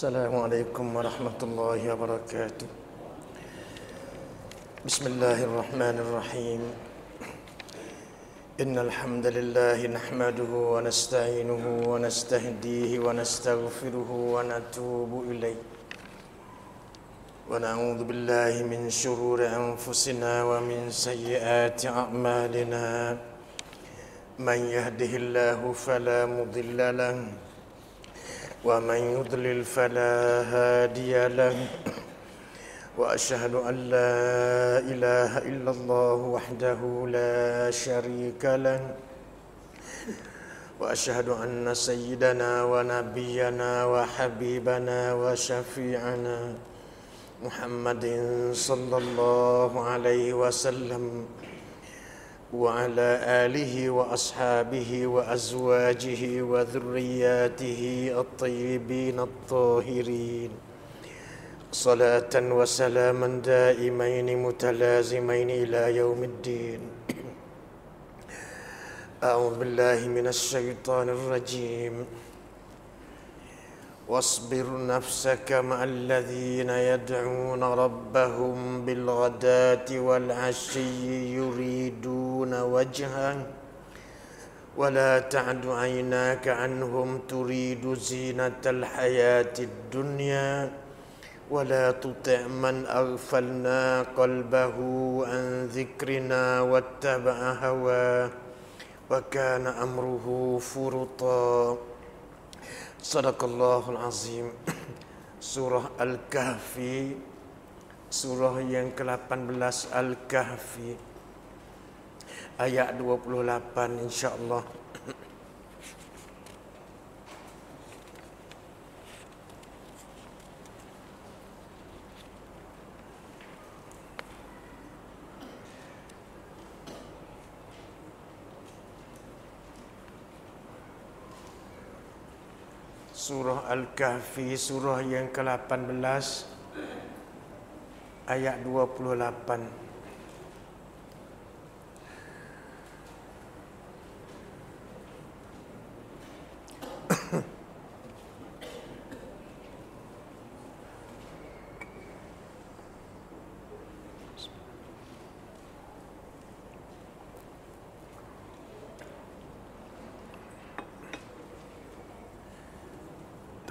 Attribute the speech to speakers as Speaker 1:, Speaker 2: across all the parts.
Speaker 1: Assalamualaikum warahmatullahi wabarakatuh. Bismillahirrahmanirrahim. Innal hamdalillah nahmaduhu wa nasta'inuhu wa nastahdihi wa nastaghfiruhu wa natubu ilayh. Wa na'udzu billahi min shururi anfusina wa min sayyiati a'malina. Man yahdihillahu fala mudilla lahu ومن يضلل فلا هادي له وأشهد أن لا إله إلا الله وحده لا شريك له وأشهد أن سيدنا ونبينا وحبيبنا وشفيعنا محمد صلى الله عليه وسلم وعلى آله وأصحابه وأزواجه وذرياته الطيبين الطاهرين صلاة وسلاما دائمين متلازمين إلى يوم الدين. أعوذ بالله من الشيطان الرجيم. واصبر نفسك مع الذين يدعون ربهم بالغداة والعشي يريدون وجهه ولا تعد عيناك عنهم تريد زينة الحياة الدنيا ولا تطع من أغفلنا قلبه عن ذكرنا واتبع هواه وكان أمره فرطا. Sadaqallahul Azim. Surah Al-Kahfi, surah yang ke-18 Al-Kahfi, ayat 28 insya-Allah. Surah Al-Kahfi, surah yang ke-18 ayat 28.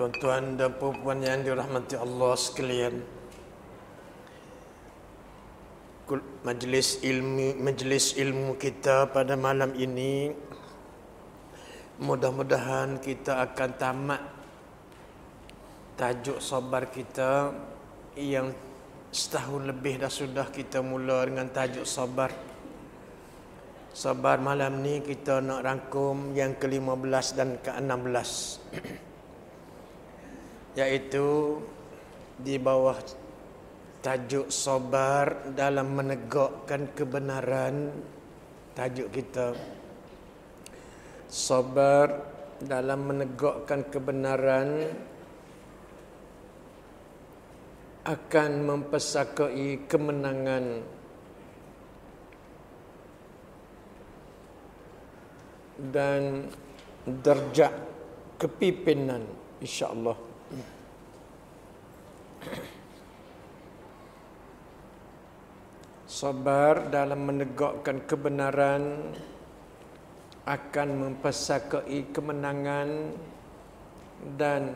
Speaker 1: Tuan-tuan dan puan-puan yang dirahmati Allah sekalian, majlis ilmu kita pada malam ini mudah-mudahan kita akan tamat tajuk sabar kita yang setahun lebih dah sudah kita mula dengan tajuk sabar. Sabar malam ni kita nak rangkum yang ke-15 dan ke-16. Iaitu di bawah tajuk sabar dalam menegakkan kebenaran. Tajuk kita sabar dalam menegakkan kebenaran akan mempesakai kemenangan dan darjat kepimpinan insya-Allah. Sabar dalam menegakkan kebenaran akan mempesakai kemenangan dan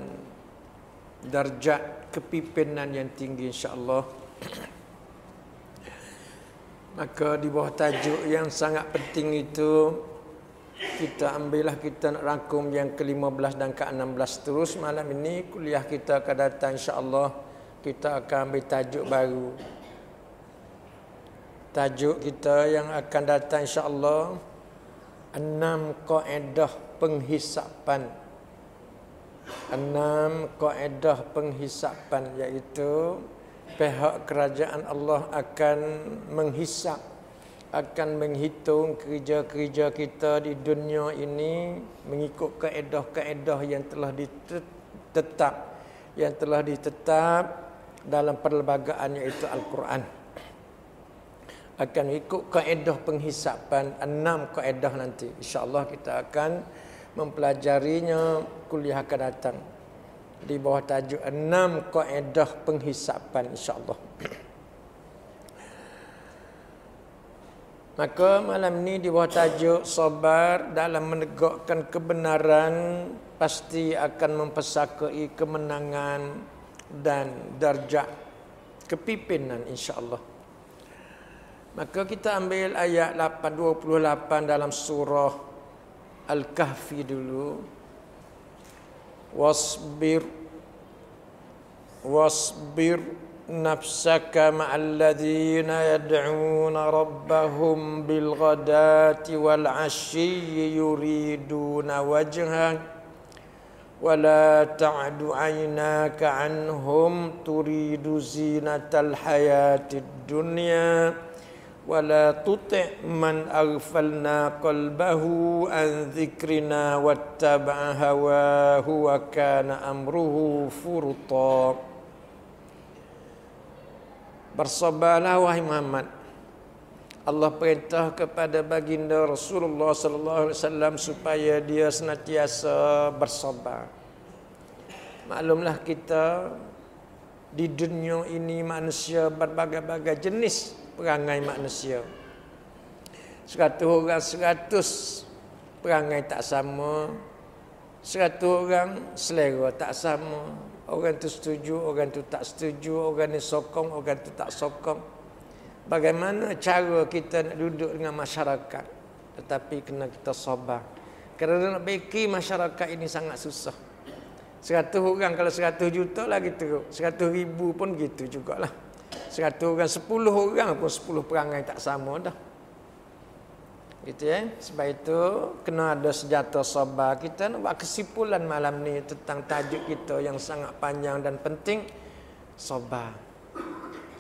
Speaker 1: darjat kepimpinan yang tinggi insya-Allah. Maka di bawah tajuk yang sangat penting itu, kita ambillah, kita nak rangkum yang ke-15 dan ke-16 terus. Malam ini kuliah kita akan datang insya-Allah. Kita akan ambil tajuk baru. Tajuk kita yang akan datang insya-Allah 6 kaedah penghisapan. 6 kaedah penghisapan, iaitu pihak kerajaan Allah akan menghisap, akan menghitung kerja-kerja kita di dunia ini mengikut kaedah-kaedah yang telah ditetap dalam perlembagaan iaitu Al-Quran. Akan ikut kaedah penghisapan 6 kaedah nanti. InsyaAllah kita akan mempelajarinya kuliah akan datang. di bawah tajuk 6 kaedah penghisapan insya-Allah. Maka malam ni di bawah tajuk sabar dalam menegakkan kebenaran pasti akan mempesakai kemenangan dan darjat kepimpinan insya-Allah. Maka kita ambil ayat 28 dalam surah Al-Kahfi dulu. Wasbir nafsaka ma'al ladzina yad'una rabbahum bil ghadati wal 'ashyi yuriduna wajha wa la ta'du 'aynaka 'anhum turidu zinatal hayatid dunya wa la tuti' man aghfalna qalbahu an dzikrina wattaba'a hawahu wa kana amruhu furta. Bersabarlah wahai Muhammad. Allah perintah kepada baginda Rasulullah sallallahu alaihi wasallam supaya dia senantiasa bersabar. Maklumlah kita di dunia ini manusia berbagai-bagai jenis perangai manusia. 100 orang 100 perangai tak sama. 100 orang selera tak sama. Orang tu setuju, orang tu tak setuju, orang ni sokong, orang tu tak sokong. Bagaimana cara kita nak duduk dengan masyarakat? Tetapi kena kita sabar. Kerana nak baiki masyarakat ini sangat susah. 100 orang kalau 100 juta lagi teruk. 100 ribu pun gitu jugalah. 100 orang 10 orang pun 10 perangai tak sama dah. Gitu ya. Sebab itu kena ada senjata sabar. Kita nak buat kesimpulan malam ni tentang tajuk kita yang sangat panjang dan penting, sabar.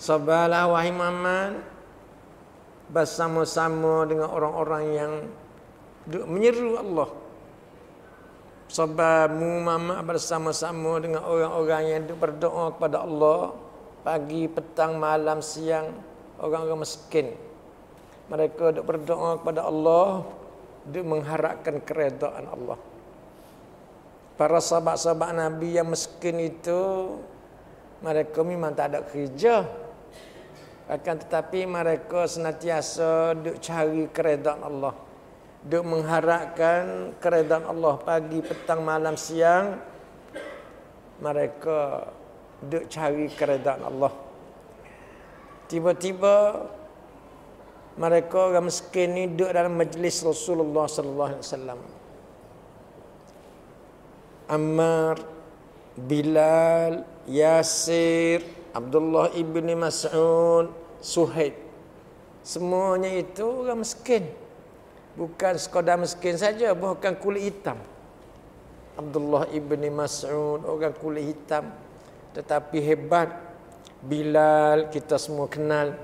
Speaker 1: Sabarlah wahai Muhammad bersama-sama dengan orang-orang yang menyeru Allah. Sabarmu Muhammad bersama-sama dengan orang-orang yang berdoa kepada Allah pagi, petang, malam, siang, orang-orang miskin. Mereka duk berdoa kepada Allah, duk mengharapkan keredaan Allah. Para sahabat-sahabat Nabi yang miskin itu, mereka memang tak ada kerja. Akan tetapi mereka senantiasa duk cari keredaan Allah. Duk mengharapkan keredaan Allah pagi, petang, malam, siang. Mereka duk cari keredaan Allah. Tiba-tiba mereka orang miskin ni duduk dalam majlis Rasulullah sallallahu alaihi wasallam. Ammar, Bilal, Yasir, Abdullah ibn Mas'ud, Suhaib. Semuanya itu orang miskin. Bukan sekadar miskin saja, bukan kulit hitam. Abdullah ibn Mas'ud orang kulit hitam tetapi hebat. Bilal kita semua kenal.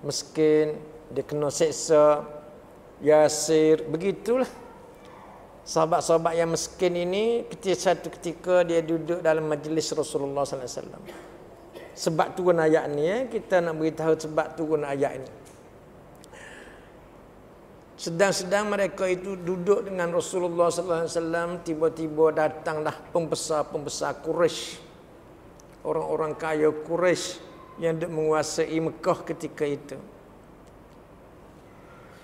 Speaker 1: Miskin, dia kena seksa. Yasir, begitulah. Sahabat-sahabat yang miskin ini satu ketika dia duduk dalam majlis Rasulullah sallallahu alaihi wasallam. Sebab turun ayat ni kita nak beritahu sebab turun ayat ini. Sedang-sedang mereka itu duduk dengan Rasulullah sallallahu alaihi wasallam, tiba-tiba datanglah pembesar-pembesar Quraisy. Orang-orang kaya Quraisy yang menguasai Mekah ketika itu.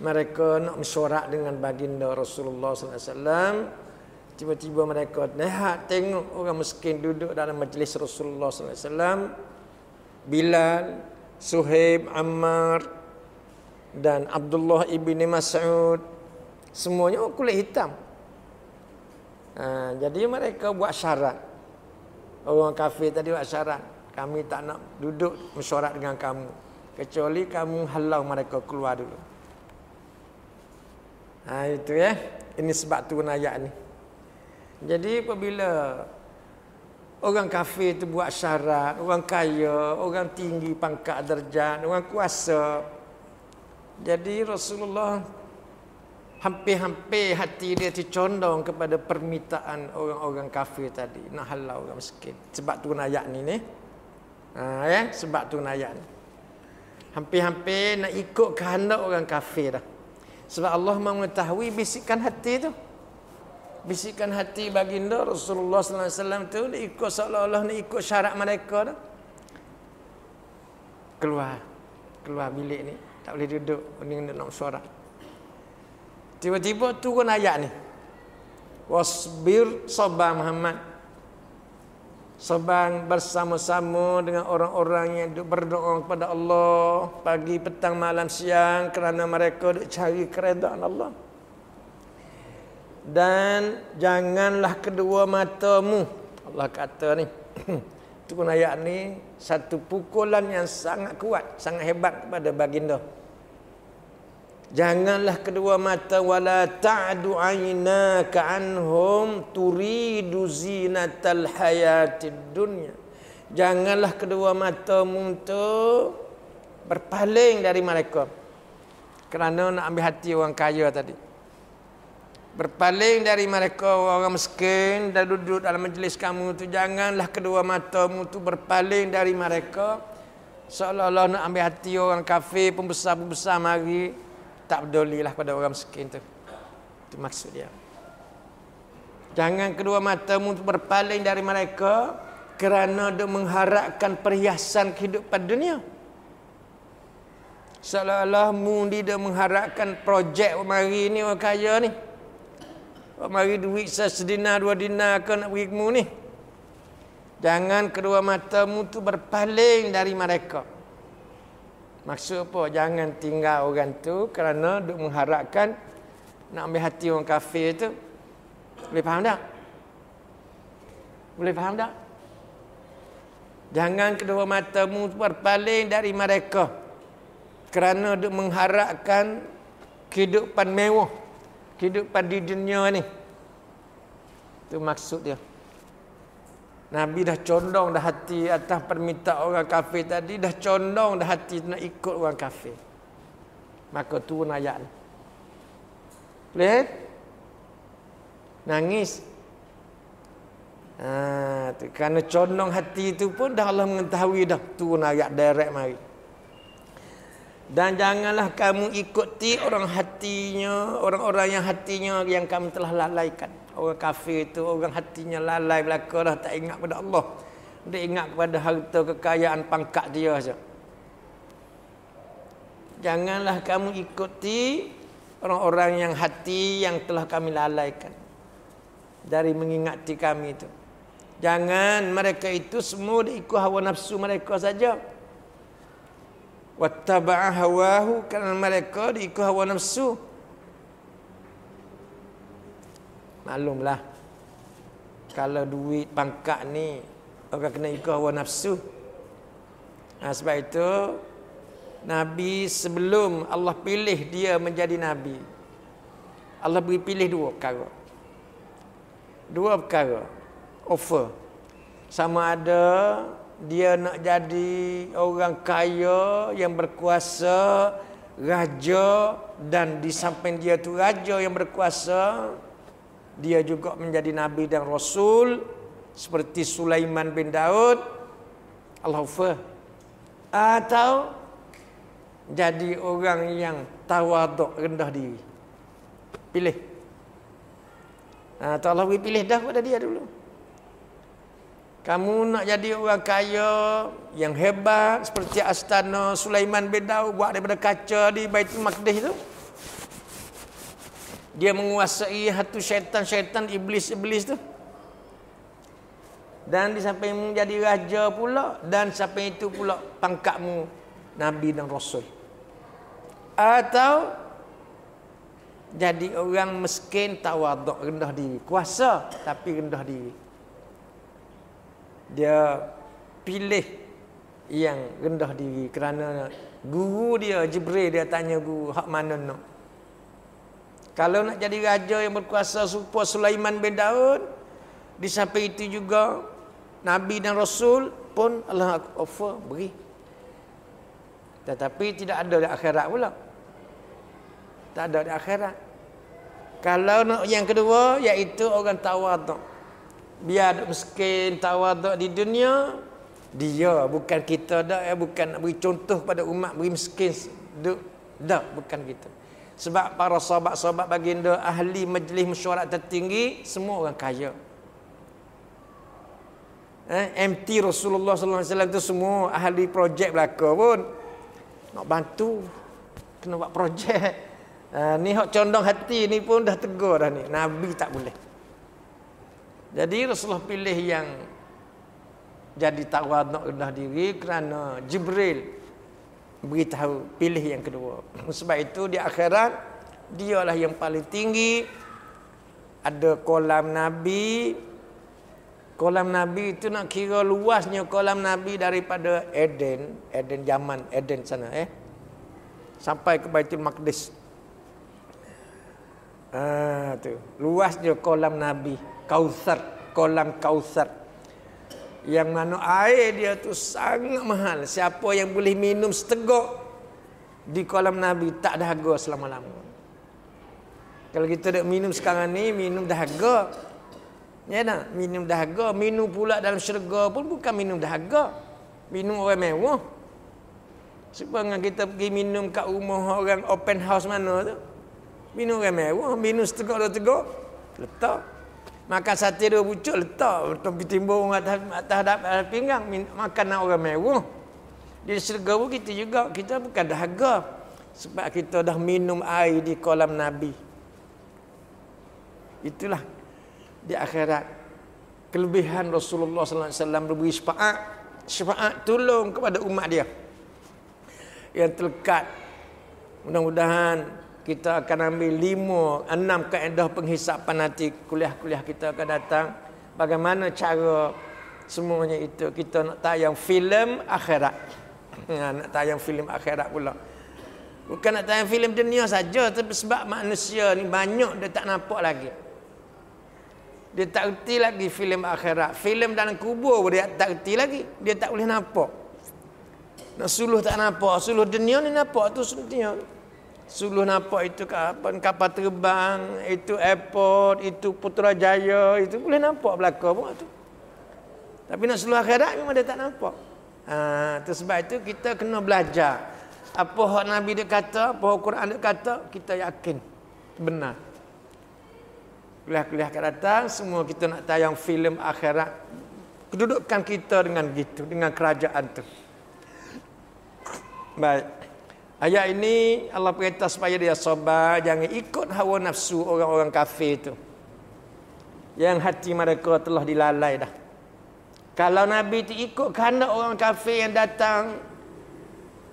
Speaker 1: Mereka nak mesyuarat dengan baginda Rasulullah sallallahu alaihi wasallam. Tiba-tiba mereka lihat tengok orang miskin duduk dalam majlis Rasulullah sallallahu alaihi wasallam. Bilal, Suhaib, Ammar dan Abdullah ibn Mas'ud, semuanya kulit hitam. Jadi mereka buat syarat. Orang kafir tadi buat syarat, kami tak nak duduk mesyuarat dengan kamu kecuali kamu halau mereka keluar dulu. Itu ya. Ini sebab turun ayat ni. Jadi apabila orang kafir itu buat syarat, orang kaya, orang tinggi pangkat darjat, orang kuasa, jadi Rasulullah hampir-hampir hati dia tercondong kepada permintaan orang-orang kafir tadi, nak halau orang miskin. Sebab turun ayat ni ya, sebab turun ayat ni. Hampir-hampir nak ikut kehendak orang kafir dah. Sebab Allah mengetahui bisikan hati tu. bisikan hati baginda Rasulullah sallallahu alaihi wasallam tu dia ikut seolah-olah ni ikut syarat mereka dah. Keluar bilik ni, tak boleh duduk, ni nak sorak. Tiba-tiba turun ayat ni. Wasbir, sabar Muhammad. Sabar bersama-sama dengan orang-orang yang berdoa kepada Allah pagi, petang, malam, siang kerana mereka duk cari keredaan Allah. Dan janganlah kedua matamu, Allah kata ni. Turun ayat ni satu pukulan yang sangat kuat, sangat hebat kepada baginda. Janganlah kedua mata wala ta'du aynaka anhum turidu zinatal hayatid dunya. Janganlah kedua matamu tu berpaling dari mereka kerana nak ambil hati orang kaya tadi. Berpaling dari mereka orang miskin dan duduk dalam majlis kamu tu. Janganlah kedua matamu tu berpaling dari mereka seolah-olah nak ambil hati orang kafir, pembesar-pembesar mari. Tak pedulilah pada orang miskin tu. Itu maksud dia. Jangan kedua matamu berpaling dari mereka kerana dia mengharapkan perhiasan kehidupan dunia. Seolah-olah mundi dia mengharapkan projek mari ni orang kaya ni. Mari duit sedina dua dinar ke nak beri kamu ni. Jangan kedua matamu tu berpaling dari mereka. Maksud apa? Jangan tinggal orang tu kerana duk mengharapkan nak ambil hati orang kafir tu. Boleh faham tak? Boleh faham tak? Jangan kedua matamu berpaling dari mereka kerana duk mengharapkan kehidupan mewah, kehidupan di dunia ni. Itu maksud dia. Nabi dah condong dah hati atas permintaan orang kafir tadi, dah condong dah hati nak ikut orang kafir. Maka turun ayat ni. Boleh? Nangis. Kerana condong hati itu pun dah Allah mengetahui dah, turun ayat direct mari. Dan janganlah kamu ikuti orang-orang yang hatinya yang kamu telah lalaikan. Orang kafir itu orang hatinya lalai belaka dah, tak ingat pada Allah. Dia ingat kepada harta kekayaan pangkat dia saja. Janganlah kamu ikuti orang-orang yang hati yang telah kami lalaikan dari mengingati kami itu. Jangan mereka itu semua diikut hawa nafsu mereka saja. Wattaba'a hawahu, kerana mereka diikut hawa nafsu. Maklumlah, kalau duit pangkat ni orang kena ikut hawa nafsu. Sebab itu Nabi sebelum Allah pilih dia menjadi Nabi, Allah beri pilih dua perkara offer. Sama ada dia nak jadi orang kaya yang berkuasa, raja, dan di samping dia tu raja yang berkuasa, dia juga menjadi Nabi dan Rasul seperti Sulaiman bin Daud. Allah offer. Atau jadi orang yang tawaduk, rendah diri. Pilih. Atau Allah pilih dah kepada dia dulu. Kamu nak jadi orang kaya yang hebat seperti astana Sulaiman bin Daud buat daripada kaca di Baitul Maqdis tu. Dia menguasai hati syaitan-syaitan, iblis-iblis tu. Dan di samping menjadi raja pula, dan samping itu pula pangkatmu Nabi dan Rasul. Atau jadi orang miskin, tawaduk, rendah diri. Kuasa tapi rendah diri. Dia pilih yang rendah diri kerana guru dia Jibril, dia tanya guru, hak mana nak? Kalau nak jadi raja yang berkuasa serupa Sulaiman bin Daud, di samping itu juga Nabi dan Rasul pun Allah offer, beri. Tetapi tidak ada di akhirat pula. Tak ada di akhirat. Kalau nak yang kedua, iaitu orang tawaduk. Biar duk miskin, tawaduk di dunia, dia bukan kita dah, bukan nak beri contoh pada umat beri miskin, dah bukan kita. Sebab para sahabat-sahabat baginda ahli majlis mesyuarat tertinggi semua orang kaya. MT Rasulullah sallallahu alaihi wasallam tu semua ahli projek belaka pun. Nak bantu kena buat projek. Ni hak condong hati ni pun dah tegur dah ni. Nabi tak boleh. Jadi Rasulullah pilih yang jadi tawaduk rendah diri kerana Jibril beritahu pilih yang kedua. Sebab itu di akhirat dialah yang paling tinggi. Ada kolam Nabi. Kolam Nabi itu nak kira luasnya kolam Nabi daripada Eden zaman Eden sana sampai ke Baitul Maqdis. Tu luasnya kolam Nabi, Kautsar, kolam Kautsar. Yang mana air dia tu sangat mahal. Siapa yang boleh minum seteguk di kolam Nabi tak dahaga selama-lama. Kalau kita nak minum sekarang ni, minum dahaga. Ya tak? Minum dahaga. Minum pula dalam syurga pun bukan minum dahaga. Minum orang mewah. Sebab kita pergi minum kat rumah orang open house mana tu. Minum orang mewah. Minum seteguk-dua teguk. Letak. Makan sate 2 pucuk letak timbul atas pinggang. Makan nak orang mewah. Di syurga pun kita juga. Kita bukan dahaga. Sebab kita dah minum air di kolam Nabi. Itulah di akhirat kelebihan Rasulullah sallallahu alaihi wasallam berberi syafaat tolong kepada umat dia yang terlekat. Mudah-mudahan kita akan ambil 5-6 kaedah penghisapan nanti kuliah-kuliah kita akan datang. Bagaimana cara semuanya itu. Kita nak tayang filem akhirat. Nak tayang filem akhirat pula. Bukan nak tayang filem dunia saja, tapi sebab manusia ni banyak dia tak nampak lagi. Dia tak erti lagi filem akhirat. Filem dalam kubur pun dia tak erti lagi. Dia tak boleh nampak. Nak suluh tak nampak. Suluh dunia ni nampak tu dunia. Suluh nampak itu kapal terbang, itu airport, itu Putrajaya, itu boleh nampak belakang pun tu. Tapi nak suluh akhirat memang dia tak nampak. Tu sebab itu kita kena belajar. Apa hak Nabi dia kata, apa hak Quran dia kata, kita yakin benar. Kuliah-kuliah akan datang, semua kita nak tayang filem akhirat. Kedudukan kita dengan gitu, dengan kerajaan tu. Baik. Ayat ini Allah perintah supaya dia sabar, jangan ikut hawa nafsu orang-orang kafir itu. Yang hati mereka telah dilalai dah. Kalau Nabi itu ikut kehendak orang kafir yang datang,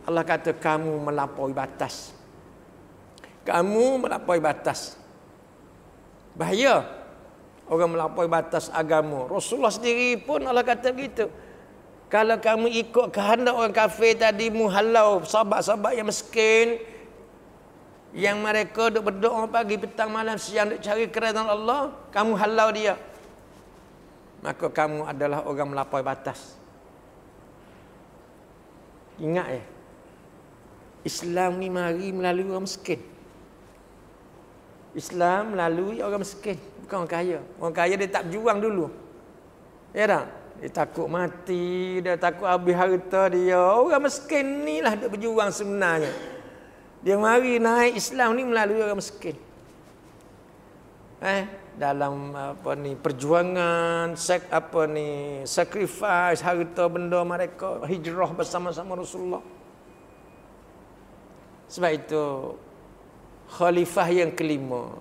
Speaker 1: Allah kata kamu melampaui batas. Kamu melampaui batas. Bahaya orang melampaui batas agama. Rasulullah sendiri pun Allah kata begitu. Kalau kamu ikut kehendak orang kafir tadi, muhalau sahabat-sahabat yang miskin, yang mereka duk berdoa pagi, petang, malam, siang duk cari kerajaan Allah, kamu halau dia, maka kamu adalah orang melampaui batas. Ingat Islam ni mari melalui orang miskin. Islam melalui orang miskin, bukan orang kaya. Orang kaya dia tak berjuang dulu. Ya tak? Dia takut mati, dia takut habis harta dia. Orang miskin ni lah dia berjuang sebenarnya. Dia mari naik Islam ni melalui orang miskin. Dalam perjuangan, sacrifice harta benda mereka, hijrah bersama-sama Rasulullah. Sebab itu khalifah yang kelima,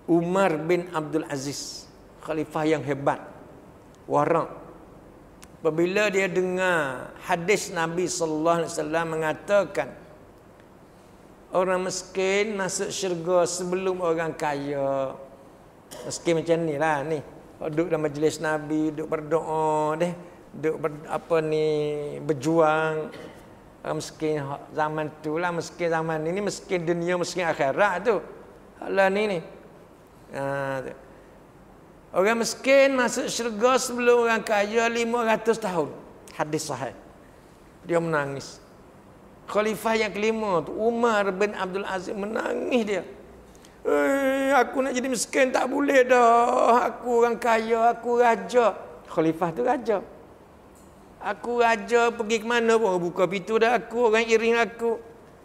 Speaker 1: Umar bin Abdul Aziz, khalifah yang hebat, warak. Apabila dia dengar hadis Nabi sallallahu alaihi wasallam mengatakan orang miskin masuk syurga sebelum orang kaya. Miskin macam ni lah ni. Duduk dalam majlis Nabi, duduk berdoa berjuang. Orang miskin zaman tu lah, miskin zaman ini, miskin dunia, miskin akhirat tu. Hala ni. Orang miskin masuk syurga sebelum orang kaya 500 tahun. Hadis sahih. Dia menangis. Khalifah yang kelima tu, Umar bin Abdul Aziz, menangis dia. Aku nak jadi miskin tak boleh dah. Aku orang kaya, aku raja. Khalifah tu raja. Aku raja pergi ke mana pun buka pintu dah aku, orang iring aku.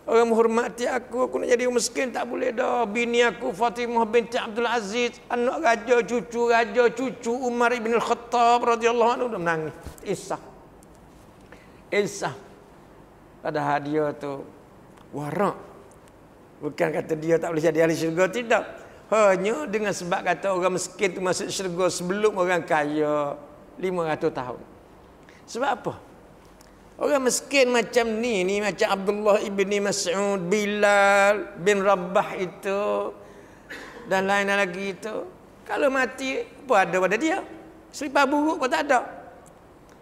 Speaker 1: Orang menghormati aku nak jadi miskin tak boleh dah. Bini aku Fatimah binti Abdul Aziz, anak raja, cucu Umar ibn al-Khattab radhiyallahu anhu, dah menangis. Isah. Padahal dia tu warak. Bukan kata dia tak boleh jadi ahli syurga, tidak. Hanya dengan sebab kata orang miskin tu masuk syurga sebelum orang kaya 500 tahun. Sebab apa? Orang miskin macam ni macam Abdullah ibni Mas'ud, Bilal bin Rabah itu dan lain lagi itu, kalau mati apa ada pada dia? Selipar buruk pun tak ada.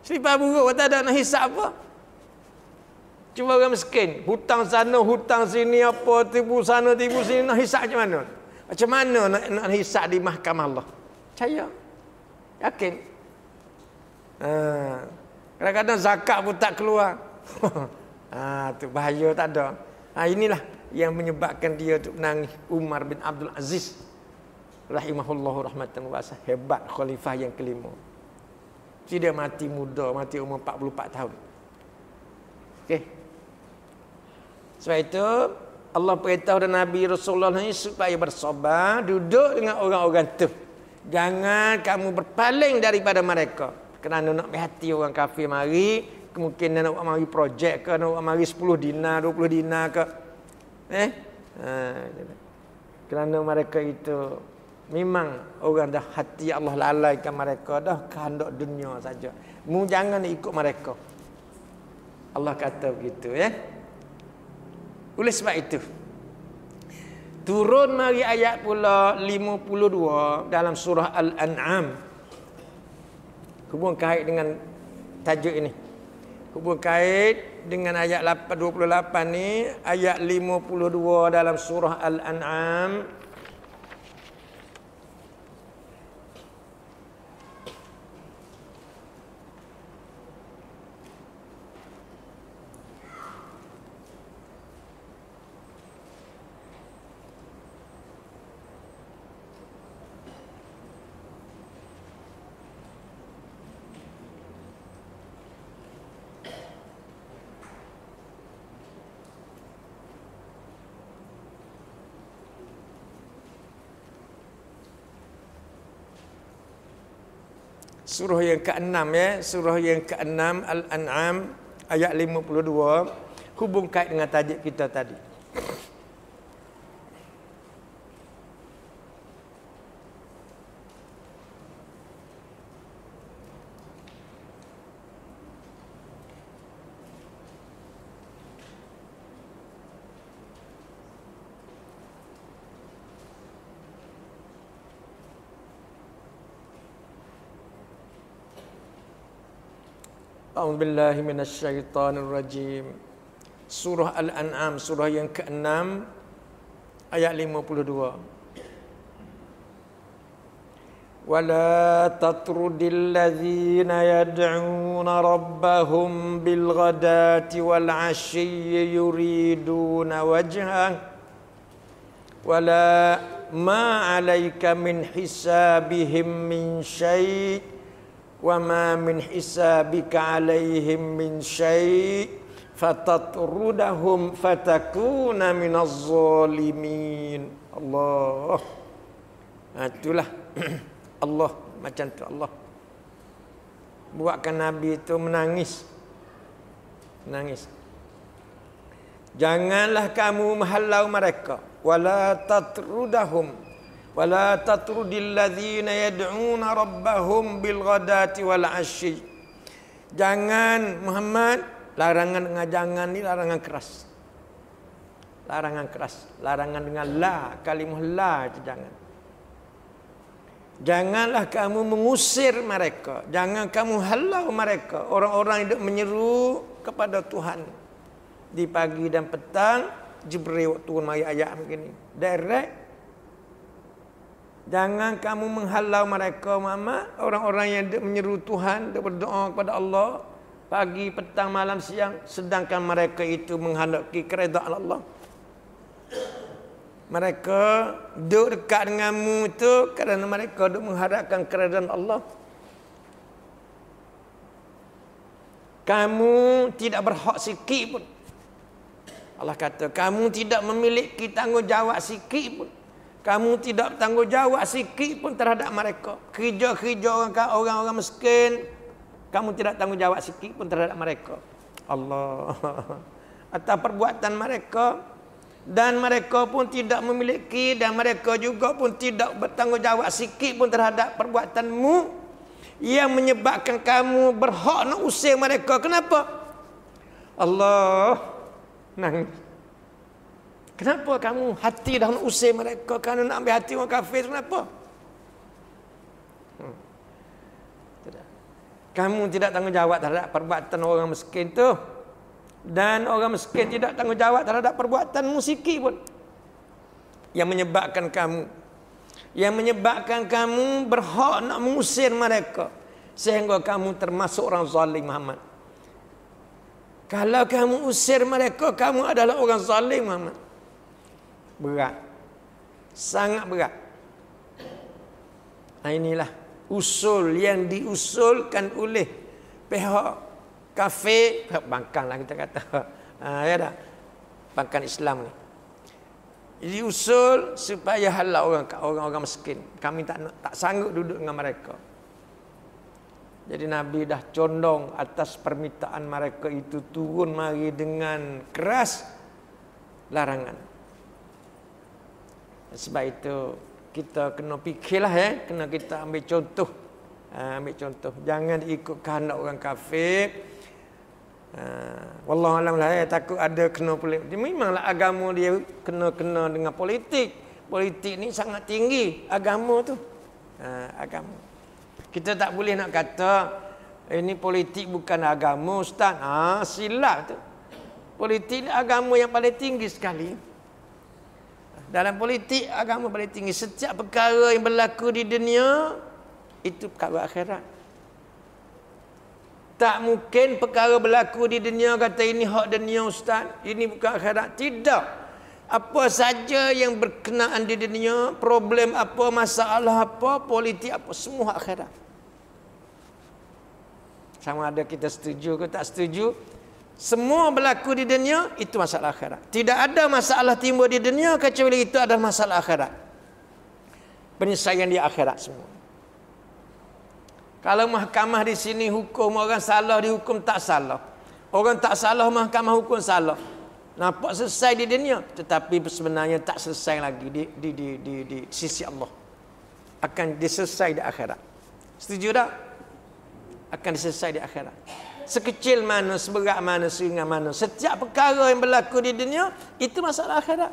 Speaker 1: Selipar buruk pun tak ada, nak hisap apa? Cuba orang miskin, hutang sana, hutang sini, apa, tipu sana, tipu sini, nak hisap macam mana? Macam mana nak hisap di mahkamah Allah? Percaya? Yakin? Kadang-kadang zakat pun tak keluar. Tu bahaya tak ada. Inilah yang menyebabkan dia tu menangis. Umar bin Abdul Aziz rahimahullahu rahmatan wasi'ah, hebat khalifah yang kelima. Dia mati muda, mati umur 44 tahun. Okey. Sebab itu Allah beritahu dan Nabi Rasulullah ni supaya bersabar, duduk dengan orang-orang tu. Jangan kamu berpaling daripada mereka. Kerana nak hati orang kafir mari, kemungkinan nak mari projek ke, nak mari 10 dinar, 20 dinar ke. Kerana mereka itu memang orang dah hati Allah lalaikan mereka, dah kehendak dunia saja. Mu jangan ikut mereka. Allah kata begitu ya. Oleh sebab itu turun mari ayat pula 52 dalam surah Al-An'am. Hubung kait dengan tajuk ini. Hubung kait dengan ayat 28 ni, ayat 52 dalam surah Al-An'am. Surah yang ke-6 ya, surah yang ke-6 Al-An'am ayat 52, hubung kait dengan tajuk kita tadi. A'udzubillahi minasyaitonirrajim. Surah Al-An'am, surah yang ke-6 ayat 52. Wala tatrudil ladzina yad'una rabbahum bil ghadati wal 'ashyi yuriduna wajhah wala ma 'alaika min hisabihim min syai' wa ma min hisabika alaihim min syai' fatatrudahum fatakuna minaz zalimin. Allah. Itulah Allah macam tu Allah buatkan Nabi itu menangis. Janganlah kamu menghalau mereka, wala tatrudahum, wala tatrudil ladzina yad'una rabbahum bil ghadati wal 'ashyi. Jangan Muhammad, larangan dengan jangan ni larangan keras. Larangan dengan la, kalimah la itu jangan. Janganlah kamu mengusir mereka, jangan kamu halau mereka, orang-orang yang menyeru kepada Tuhan di pagi dan petang. Jibril waktu mai ayat begini direct. Jangan kamu menghalau mereka Muhammad, orang-orang yang menyeru Tuhan, berdoa kepada Allah pagi, petang, malam, siang, sedangkan mereka itu menghendaki keredaan Allah. Mereka duduk dekat denganmu itu kerana mereka duduk mengharapkan keredaan Allah. Kamu tidak berhak sikit pun. Allah kata, kamu tidak memiliki tanggungjawab sikit pun. Kamu tidak tanggungjawab sikit pun terhadap mereka. Kerja-kerja orang-orang miskin, kamu tidak tanggungjawab sikit pun terhadap mereka. Allah. Atas perbuatan mereka. Dan mereka pun tidak memiliki, dan mereka juga pun tidak bertanggungjawab sikit pun terhadap perbuatanmu yang menyebabkan kamu berhak nak usir mereka. Kenapa? Allah nangis. Kenapa kamu hati dah nak usir mereka? Kerana nak ambil hati orang kafir. Kenapa? Kamu tidak tanggungjawab terhadap perbuatan orang miskin tu. Dan orang miskin tidak tanggungjawab terhadap perbuatan musiki pun. Yang menyebabkan kamu berhak nak mengusir mereka. Sehingga kamu termasuk orang zalim, Muhammad. Kalau kamu usir mereka, kamu adalah orang zalim, Muhammad. Berat. Sangat berat. Nah, inilah usul yang diusulkan oleh pihak kafir, pihak bangkang lah kita kata. Ya dah. Bangkang Islam ni. Diusul supaya halal orang-orang miskin. Kami tak sanggup duduk dengan mereka. Jadi Nabi dah condong atas permintaan mereka itu, turun mari dengan keras larangan. Sebab itu kita kena fikirlah, kena kita ambil contoh. Ambil contoh. Jangan ikut kehendak orang kafir. Wallahu alam lah, takut ada kena politik. Memanglah agama dia kena dengan politik. Politik ni sangat tinggi agama tu. Agama. Kita tak boleh nak kata ini politik bukan agama, ustaz. Silap tu. Politik ni agama yang paling tinggi sekali. Dalam politik agama paling tinggi. Setiap perkara yang berlaku di dunia itu perkara akhirat. Tak mungkin perkara berlaku di dunia kata ini hak dunia, ustaz, ini bukan akhirat. Tidak. Apa saja yang berkenaan di dunia, problem apa, masalah apa, politik apa, semua akhirat. Sama ada kita setuju ke tak setuju, semua berlaku di dunia itu masalah akhirat. Tidak ada masalah timbul di dunia kecuali itu adalah masalah akhirat. Penyelesaian di akhirat semua. Kalau mahkamah di sini hukum orang salah, dihukum tak salah. Orang tak salah, mahkamah hukum salah. Nampak selesai di dunia, tetapi sebenarnya tak selesai lagi di sisi Allah. Akan diselesai di akhirat. Setuju tak? Akan diselesai di akhirat. Sekecil mana, seberat mana, seringan mana, setiap perkara yang berlaku di dunia itu masalah akhirat.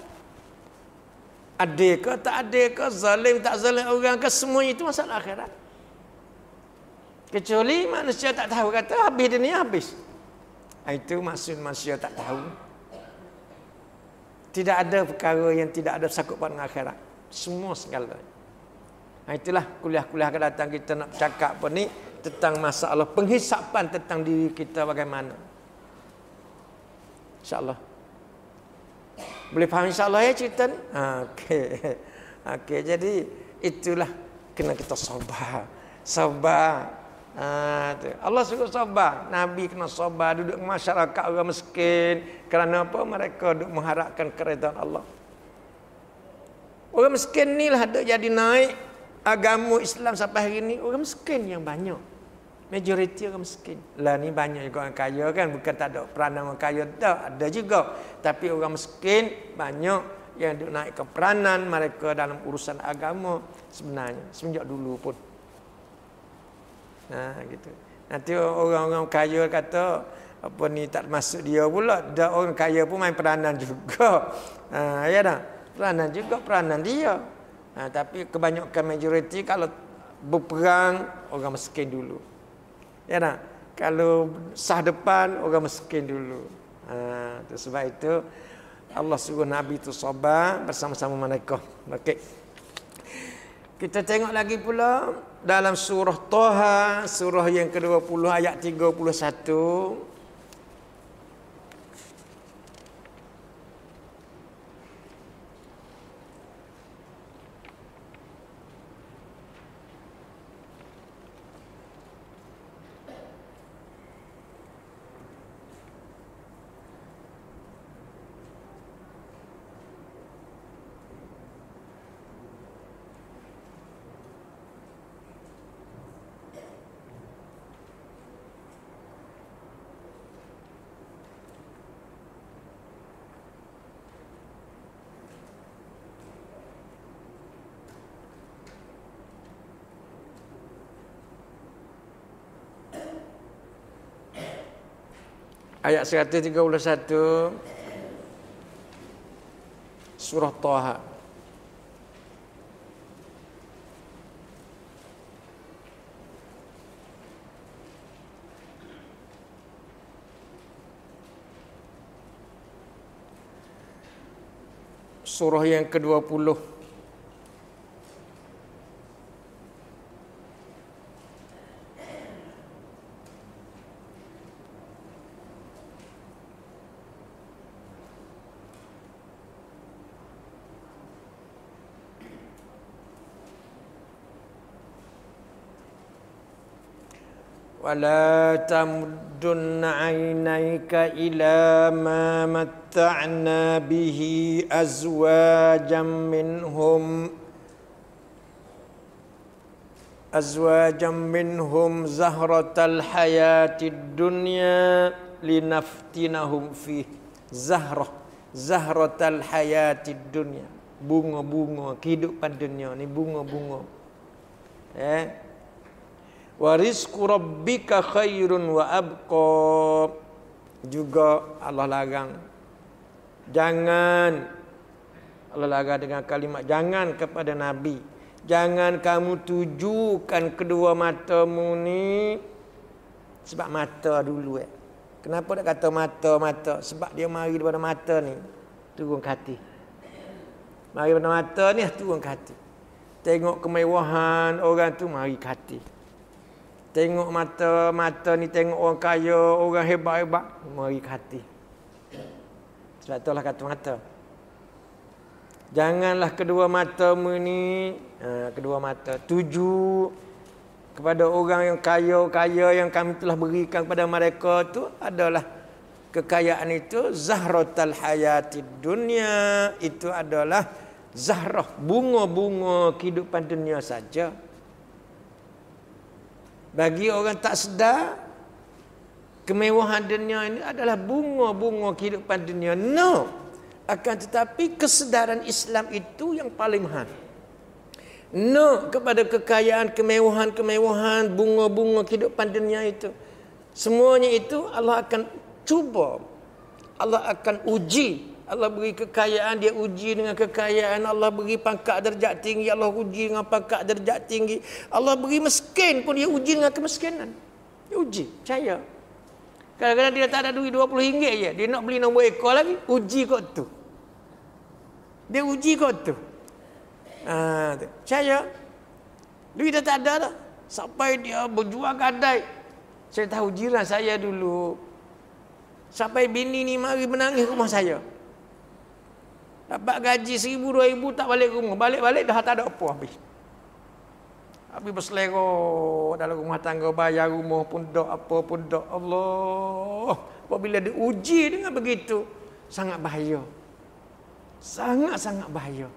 Speaker 1: Adil ke tak adil ke, zalim tak zalim orang ke, semuanya itu masalah akhirat. Kecuali manusia tak tahu, kata habis dunia habis. Itu maksud manusia tak tahu. Tidak ada perkara yang tidak ada sangkut paut dengan akhirat. Semua segala. Itulah kuliah-kuliah akan datang kita nak bercakap apa ni tentang masalah penghisapan tentang diri kita bagaimana. InsyaAllah. Boleh faham insyaAllah ya cerita ni? Okey, jadi itulah kena kita sabar. Sabar. Allah suruh sabar. Nabi kena sabar duduk masyarakat orang miskin. Kerana apa? Mereka duduk mengharapkan keredaan Allah. Orang miskin ni lah duduk jadi naik agama Islam sampai hari ni. Orang miskin yang banyak. Majoriti orang miskin. Lah ni banyak juga orang kaya kan. Bukan tak ada peranan orang kaya. Tak, ada juga. Tapi orang miskin banyak yang duduk naik ke peranan mereka dalam urusan agama sebenarnya. Semenjak dulu pun. Gitu. Nanti orang-orang kaya kata apa ni tak masuk dia pula. Dah orang kaya pun main peranan juga. Ya dah. Peranan dia. Tapi kebanyakan majoriti kalau berperang orang miskin dulu. Ya dah. Kalau sah depan orang miskin dulu. Sebab itu Allah suruh Nabi itu sabar bersama-sama mereka. Okey. Kita tengok lagi pula dalam surah Taha, surah yang ke-20 ayat 31. Ayat 131 surah Taha. Surah yang ke-20. ولا تمدن عينيك إلى ما متعنا به أزواجا منهم زهرة الحياة الدنيا لنفتنهم فيه. زهرة الحياة الدنيا, bunga-bunga kehidupan dunia ni, bunga-bunga. Wa rizqu rabbika khairun wa abqa. Juga Allah larang, jangan, Allah larang dengan kalimat jangan kepada Nabi, jangan kamu tujukan kedua matamu ni. Sebab mata dulu Kenapa tak kata mata? Sebab dia mari daripada mata ni turun ke hati. Mari daripada mata ni turun ke hati. Tengok kemewahan orang tu mari ke hati. Tengok mata ni, tengok orang kaya, orang hebat-hebat, mari ke hati. Sebab itulah kata mata. Janganlah kedua matamu ni, kedua mata tuju kepada orang yang kaya yang kami telah berikan kepada mereka tu adalah kekayaan itu zahratul hayatid dunya, itu adalah zahrah, bunga-bunga kehidupan dunia saja. Bagi orang tak sedar, kemewahan dunia ini adalah bunga-bunga kehidupan dunia. No. Akan tetapi kesedaran Islam itu yang paling mahal. No kepada kekayaan, kemewahan, bunga-bunga kehidupan dunia itu. Semuanya itu Allah akan cuba. Allah akan uji. Allah beri kekayaan, dia uji dengan kekayaan. Allah beri pangkat darjat tinggi, Allah uji dengan pangkat darjat tinggi. Allah beri miskin pun dia uji dengan kemiskinan. Dia uji, percaya. Kadang-kadang dia tak ada duit RM20 je, dia nak beli nombor ekor lagi, uji kot tu. Dia uji kot tu. Percaya. Duit dah tak ada dah. Sampai dia berjuang gadai. Saya tahu jiran saya dulu, sampai bini ni mari menangis rumah saya. Dapat gaji 1,000, 2,000 tak balik rumah. Balik-balik dah tak ada apa habis. Habis berselera dalam rumah tangga, bayar rumah pun tak, apa pun tak. Allah. Apabila diuji dengan begitu, sangat bahaya. Sangat-sangat bahaya.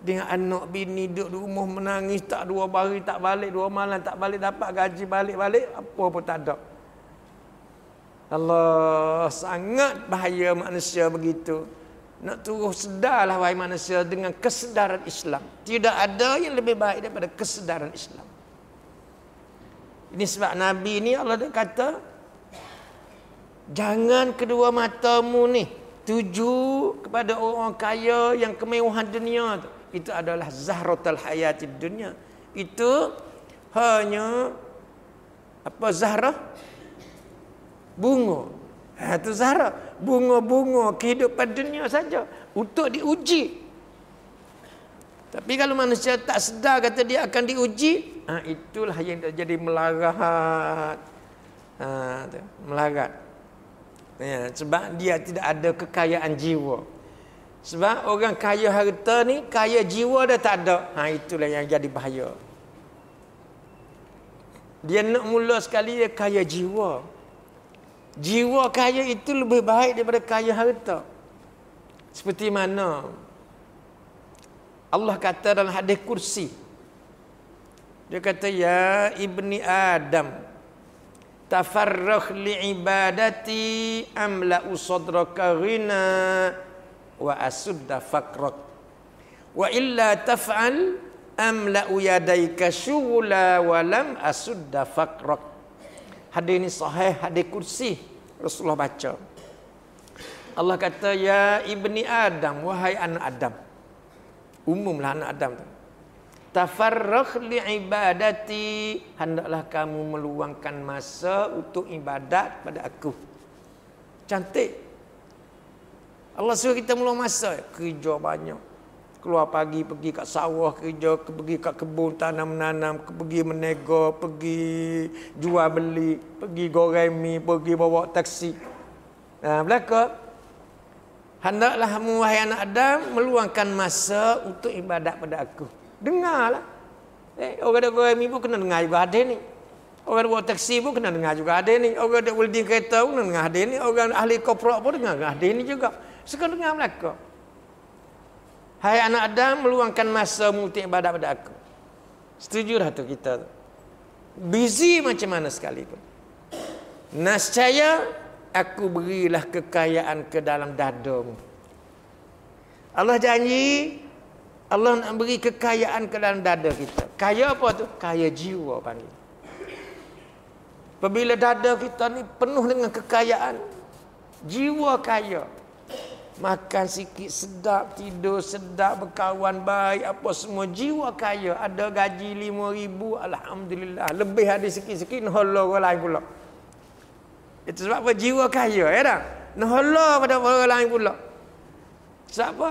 Speaker 1: Dengan anak bini duduk di rumah menangis, tak 2 hari tak balik, 2 malam tak balik, dapat gaji balik-balik, apa pun tak ada. Allah, sangat bahaya manusia begitu. Nak terus sedarlah wahai manusia dengan kesedaran Islam. Tidak ada yang lebih baik daripada kesedaran Islam. Ini sebab Nabi ni Allah dah kata, jangan kedua matamu ni tuju kepada orang kaya yang kemewahan dunia tu. Itu adalah zahratul hayatid dunya. Itu hanya apa, zahrah? Bunga. Itu zahrah, bunga-bunga kehidupan dunia saja untuk diuji. Tapi kalau manusia tak sedar kata dia akan diuji, itulah yang terjadi melarat. Melarat. Sebab dia tidak ada kekayaan jiwa. Sebab orang kaya harta ni, kaya jiwa dah tak ada. Itulah yang jadi bahaya. Dia nak mula sekali dia kaya jiwa. Jiwa kaya itu lebih baik daripada kaya harta. Seperti mana Allah kata dalam hadis kursi. Dia kata, ya ibni Adam, tafarrakh li'ibadati amla'u sadraka ghina wa asudda faqrak wa illa taf'al amla'u yadayka syughla wa lam asudda faqrak. Hadis ni sahih, hadis kursi. Rasulullah baca. Allah kata, ya ibni Adam, wahai anak Adam. Umumlah anak Adam tu. Tafarragh li ibadati, hendaklah kamu meluangkan masa untuk ibadat pada aku. Cantik. Allah suruh kita meluang masa, kerja banyak. Keluar pagi pergi kat sawah kerja, pergi kat kebun tanam menanam, pergi menego, pergi jual beli, pergi goreng mi, pergi bawa taksi. Belaka hendaklah kamu wahai anak Adam meluangkan masa untuk ibadat pada aku. Dengarlah. Orang ada goreng mi pun kena dengar juga hadis ni. Orang ada bawa taksi pun kena dengar juga hadis ni. Orang ada welding kereta pun kena dengar hadis ni. Orang ahli korporat pun dengar hadis ni juga. Sekarang dengar belaka. Hai anak Adam, meluangkan masa untuk ibadat pada aku. Setuju dah tu kita. Busy macam mana sekalipun. Nascaya aku berilah kekayaan ke dalam dadamu. Allah janji, Allah nak beri kekayaan ke dalam dada kita. Kaya apa tu? Kaya jiwa panggil. Apabila dada kita ni penuh dengan kekayaan, jiwa kaya. Makan sikit sedap, tidur sedap, berkawan baik, apa semua, jiwa kaya. Ada gaji 5,000, alhamdulillah. Lebih ada sikit-sikit, noholo orang lain pula. Itu sebab apa? Jiwa kaya, ya tak? Noholo pada orang lain pula. Sebab apa?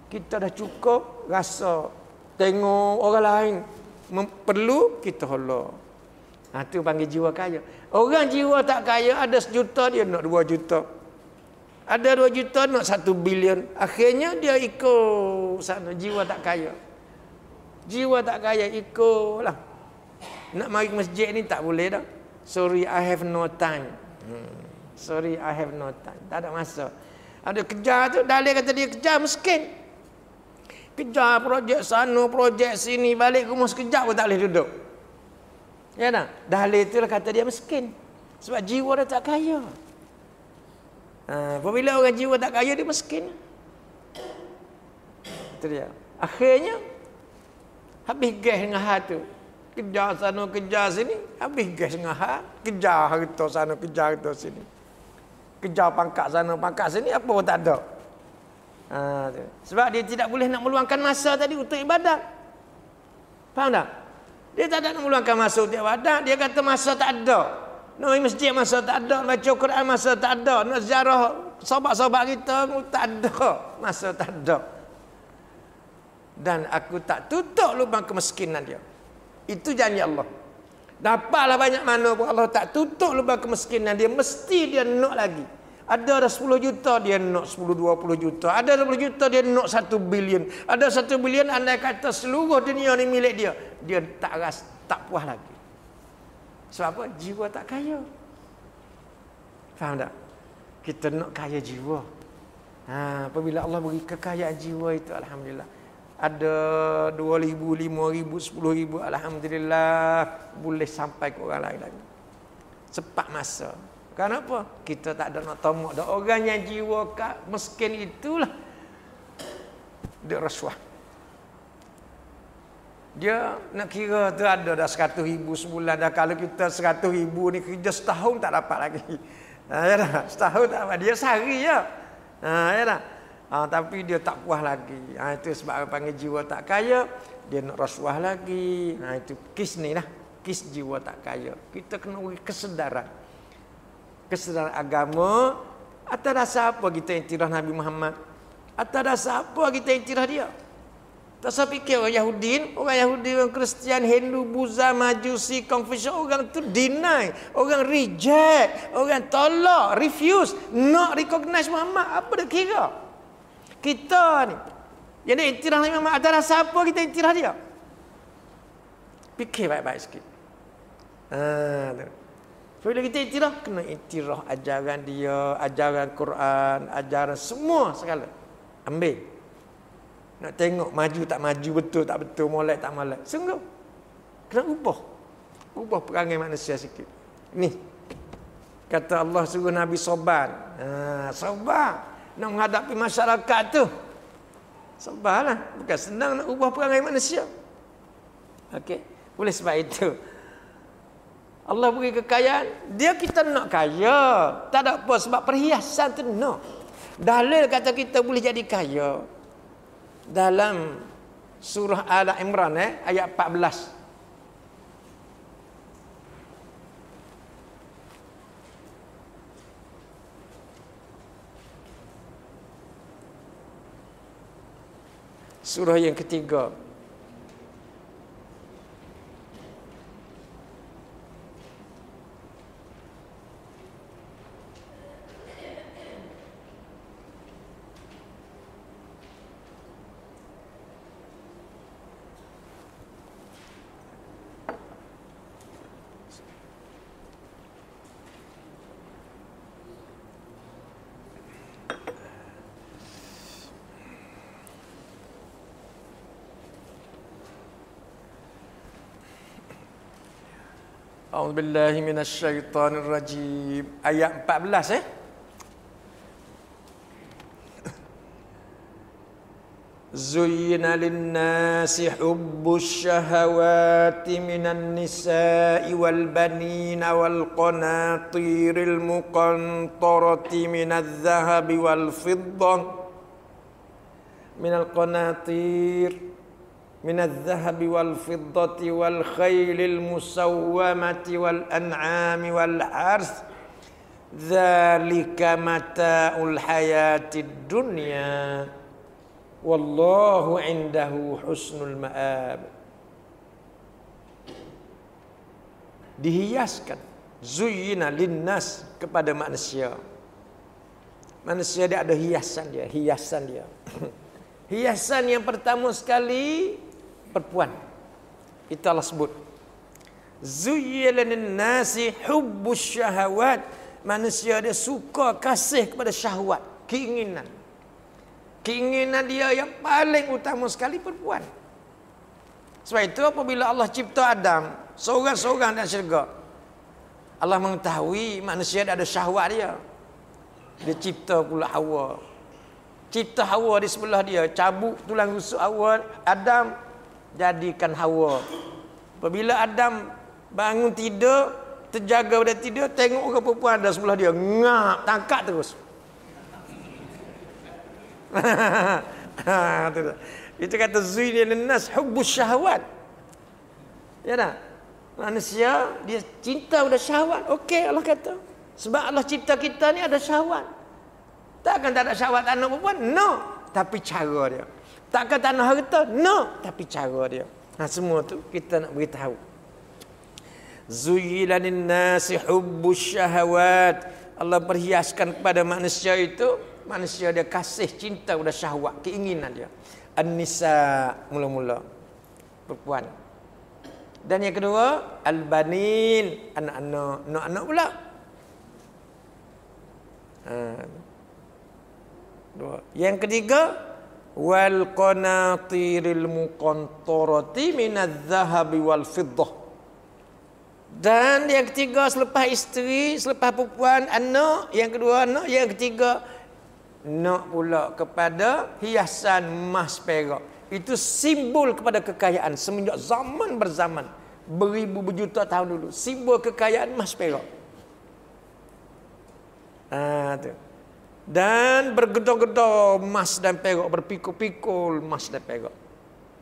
Speaker 1: Kita dah cukup rasa tengok orang lain perlu, kita holo. Itu panggil jiwa kaya. Orang jiwa tak kaya, ada 1 juta, dia nak 2 juta. Ada 2 juta, nak 1 bilion. Akhirnya dia ikut sana. Jiwa tak kaya. Jiwa tak kaya, ikutlah. Nak mari ke masjid ni tak boleh dah. Sorry, I have no time. Sorry, I have no time. Tak ada masa. Ada kejar tu, dalil kata dia kejar, miskin. Kejar projek sana, projek sini, balik rumah sekejap pun tak boleh duduk. Ya tak? Dalil itulah kata dia miskin. Sebab jiwa dia tak kaya. Apabila orang jiwa tak kaya, dia miskin. Itu dia. Akhirnya habis gas dengan hal tu. Kejar sana, kejar sini, habis gas dengan hal. Kejar harta sana, kejar harta sini. Kejar pangkat sana, pangkat sini, apa pun tak ada. Sebab dia tidak boleh nak meluangkan masa tadi untuk ibadat. Faham tak? Dia tak ada nak meluangkan masa untuk ibadat. Dia kata masa tak ada. Nak pergi masjid masa tak ada. Baca Quran masa tak ada. Nak ziarah sahabat-sahabat kita tak ada. Masa tak ada. Dan aku tak tutup lubang kemiskinan dia. Itu janji Allah. Dapatlah banyak mana pun Allah tak tutup lubang kemiskinan dia. Mesti dia nak lagi. Ada 10 juta, dia nak 10-20 juta. Ada 20 juta, dia nak 1 bilion. Ada 1 bilion, andai kata seluruh dunia ni milik dia. Dia tak puas lagi. Sebab apa? Jiwa tak kaya. Faham tak? Kita nak kaya jiwa. Apabila Allah beri kekayaan jiwa itu, alhamdulillah. Ada 2,000, 5,000, 10,000, alhamdulillah. Boleh sampai ke orang lain lagi. Cepat masa. Kenapa? Kita tak ada nak tamak dah. Orang yang jiwa miskin itulah dia rasuah. Dia nak kira tu ada dah 100,000 sebulan dah. Kalau kita 100,000 ni kerja setahun tak dapat lagi. Ya dah, setahun tak dapat. Dia sehari je. Ya dah. Tapi dia tak puas lagi. Itu sebab panggil jiwa tak kaya. Dia nak rasuah lagi. Itu kis ni lah. Kis jiwa tak kaya. Kita kena beri kesedaran. Kesedaran agama. Atas dasar apa kita intirah Nabi Muhammad? Atas dasar apa kita intirah dia? Tak usah fikir orang Yahudi, orang Kristian, Hindu, Buddha, Majusi, Confucius, orang tu deny, orang reject, orang tolak, refuse, not recognize Muhammad. Apa dia kira? Kita ni yang dia intirah Nabi Muhammad, atas dasar apa kita intirah dia? Fikir baik-baik sikit. Bila kita intirah, kena intirah ajaran dia, ajaran Quran, ajaran semua segala. Ambil. Nak tengok maju tak maju, betul tak betul, molek tak molek. Sungguh. Kena ubah. Ubah perangai manusia sikit. Ni. Kata Allah suruh Nabi sabar. Sabar. Nak menghadapi masyarakat tu. Sabarlah. Bukan senang nak ubah perangai manusia. Okey. Oleh sebab itu, Allah beri kekayaan, dia kita nak kaya. Tak ada apa sebab perhiasan tu nak. Dalil kata kita boleh jadi kaya. Dalam surah Al-Imran ayat 14. Surah yang ketiga. A'udzubillahi minasyaitonirrajim. Ayat 14 Zuyyina lin-nasi hubbus syahawati minan nisa'i wal banina wal qanatiril muqantarati minadh dhahabi wal fiddah minal qanatir من الذهب والفضة والخيل المسومة والأنعام والحرث ذلك متاع الحياة الدنيا والله عنده حسن المآب. Dihiaskan zuyyina linnas kepada manusia. Manusia dia ada hiasan dia. Hiasan yang pertama sekali perempuan. Itu Allah sebut. Zuyyina lin-nasi hubbus syahawat. Manusia dia suka kasih kepada syahwat, keinginan. Keinginan dia yang paling utama sekali perempuan. Sebab itu apabila Allah cipta Adam, seorang-seorang dalam syurga, Allah mengetahui manusia dia ada syahwat dia. Dia cipta pula Hawa. Cipta Hawa di sebelah dia, cabut tulang rusuk Hawa, Adam, jadikan Hawa. Apabila Adam bangun tidur, terjaga pada tidur, tengok orang perempuan ada sebelah dia, ngap, tangkap terus. Itu kata zuyyina lin-nas hubbus syahawat. Ya tak? Manusia dia cinta pada syahwat. Okey, Allah kata. Sebab Allah cipta kita ni ada syahwat. Takkan tak ada syahwat anak perempuan? No. Tapi cara dia. Takkan tak nak harta? No. Tapi cara dia. Semua tu kita nak beritahu. Zuyyina lin-nasi hubbus syahawat. Allah perhiaskan kepada manusia itu, manusia dia kasih cinta pada syahwat, keinginan dia. An-nisa, mula-mula perempuan. Dan yang kedua, al-banin, anak-anak pula. Dua. Yang ketiga, wal qanatiril muqantarati minadh dhahabi wal fiddah. Dan yang ketiga selepas isteri, selepas perempuan, anak, yang kedua anak, yang ketiga nak pula kepada hiasan emas perak. Itu simbol kepada kekayaan semenjak zaman berzaman, beribu berjuta tahun dulu. Simbol kekayaan emas perak. Tu. Dan bergedor-gedor emas dan perak, berpikul-pikul emas dan perak.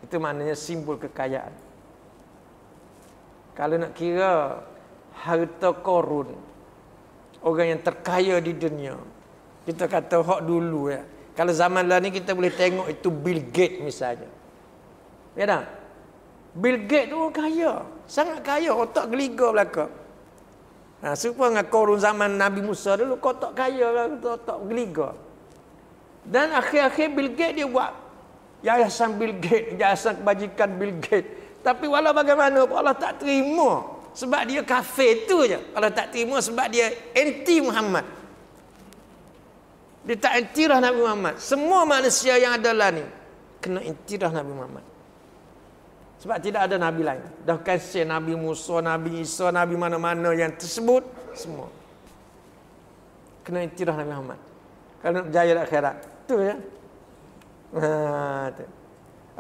Speaker 1: Itu maknanya simbol kekayaan. Kalau nak kira harta Korun, orang yang terkaya di dunia, kita kata hak dulu ya. Kalau zaman lah ni kita boleh tengok itu Bill Gates misalnya. Ya tak? Bill Gates tu orang kaya, sangat kaya, otak geliga belaka. Serupa dengan Korun zaman Nabi Musa dulu, otak kaya, otak geliga. Dan akhir-akhir Bill Gates dia buat yayasan Bill Gates, yayasan kebajikan Bill Gates. Tapi walau bagaimana Allah tak terima sebab dia kafir tu je. Allah tak terima sebab dia anti Muhammad. Dia tak intirah Nabi Muhammad. Semua manusia yang ada lah ni kena intirah Nabi Muhammad. Sebab tidak ada Nabi lain. Dah kasih Nabi Musa, Nabi Isa, Nabi mana-mana yang tersebut, semua kena intirah Nabi Muhammad. Kalau nak berjaya di akhirat, tu ya. Tu.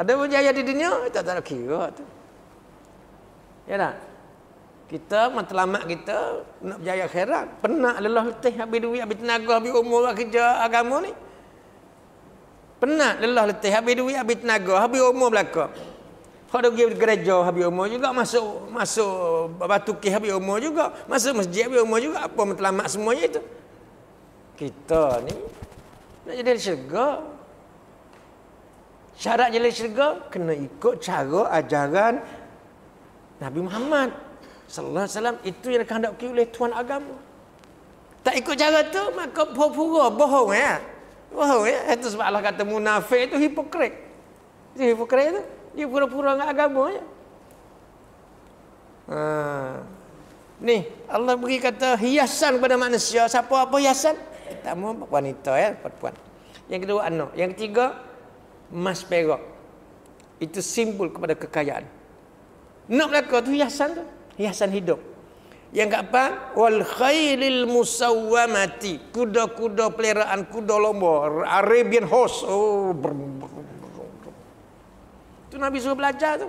Speaker 1: Ada berjaya di dunia, tak ada kira tu. Ya tak? Kita matlamat kita nak berjaya akhirat. Penat lelah letih habis duit, habis tenaga, habis umur kerja agama ni. Penat lelah letih habis duit, habis tenaga, habis umur belaka. Kalau pergi gereja habis umur juga, masuk batu kih habis umur juga, masuk masjid habis umur juga, apa matlamat semuanya itu. Kita ni nak jadi syurga. Syarat jadi syurga kena ikut cara ajaran Nabi Muhammad sallallahu alaihi wasallam. Itu yang dikehendaki oleh tuan agama. Tak ikut cara tu maka pura-pura bohong ya. Bohong ya. Itu sebab Allah kata munafik itu hipokrit. Itu hipokrit tu. Dia pura-pura dengan agama je. Ni Allah beri kata hiasan kepada manusia. Siapa apa hiasan? Pertama wanita ya, perempuan. Yang kedua anak. Yang ketiga emas perak. Itu simbol kepada kekayaan. Nak belaka tu hiasan tu. Hiasan hidup. Yang keempat, wal khailil musawwamati, kuda-kuda peliharaan, kuda lomba, Arabian horse. Itu Nabi suruh belajar tu.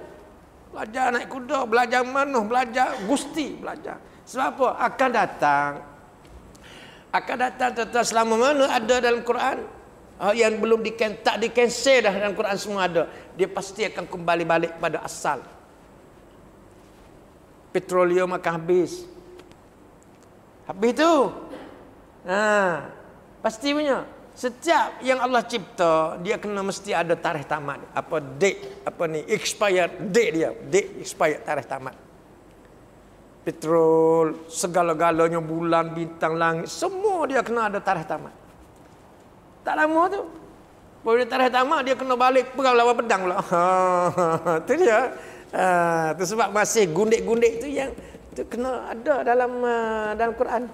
Speaker 1: Belajar naik kuda, belajar manuh, belajar gusti, belajar. Sebab apa? Akan datang tentang selama mana ada dalam Quran. Yang belum tak di-cancel dah dalam Quran semua ada. Dia pasti akan kembali balik pada asal. Petroleum akan habis. Habis tu. Pasti punya. Setiap yang Allah cipta, dia kena mesti ada tarikh tamat. Apa date, expired date dia. Date expired, tarikh tamat. Petrol, segala-galanya, bulan, bintang, langit, semua dia kena ada tarikh tamat. Tak lama tu. Bila tarikh tamat, dia kena balik perang lawan pedang pula. Itu dia. Itu sebab masih gundik-gundik tu yang tu kena ada dalam Quran.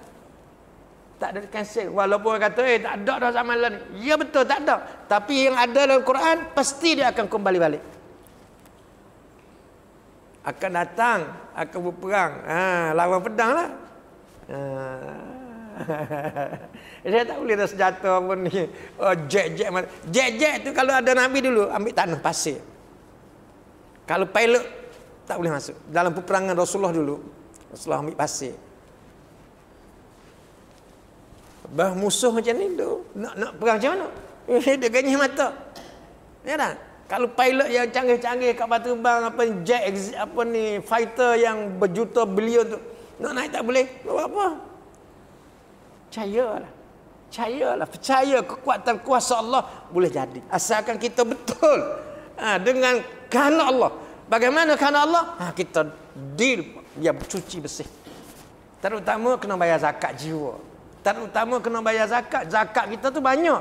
Speaker 1: Tak ada cancel. Walaupun kata tak ada dah zaman lain. Ya betul tak ada. Tapi yang ada dalam Quran pasti dia akan kembali balik. Akan datang, akan berperang. Lawan pedang lah. Dia tak boleh dah senjata apa ni. Jet tu kalau ada Nabi dulu ambil tanah pasir. Kalau pilot tak boleh masuk. Dalam peperangan Rasulullah dulu, Rasulullah ambil pasir. Bah musuh macam ni tu, nak perang macam mana? Dia ganyih mata. Ya tak? Kalau pilot yang canggih-canggih kat batu terbang jet apa ni fighter yang berjuta bilion tu, nak naik tak boleh. Buat apa? Percaya kekuatan kuasa Allah boleh jadi. Asalkan kita betul dengan kehendak Allah. Bagaimana kehendak Allah? Kita deal biar cuci bersih. Terutama kena bayar zakat jiwa. Terutama kena bayar zakat. Zakat kita tu banyak.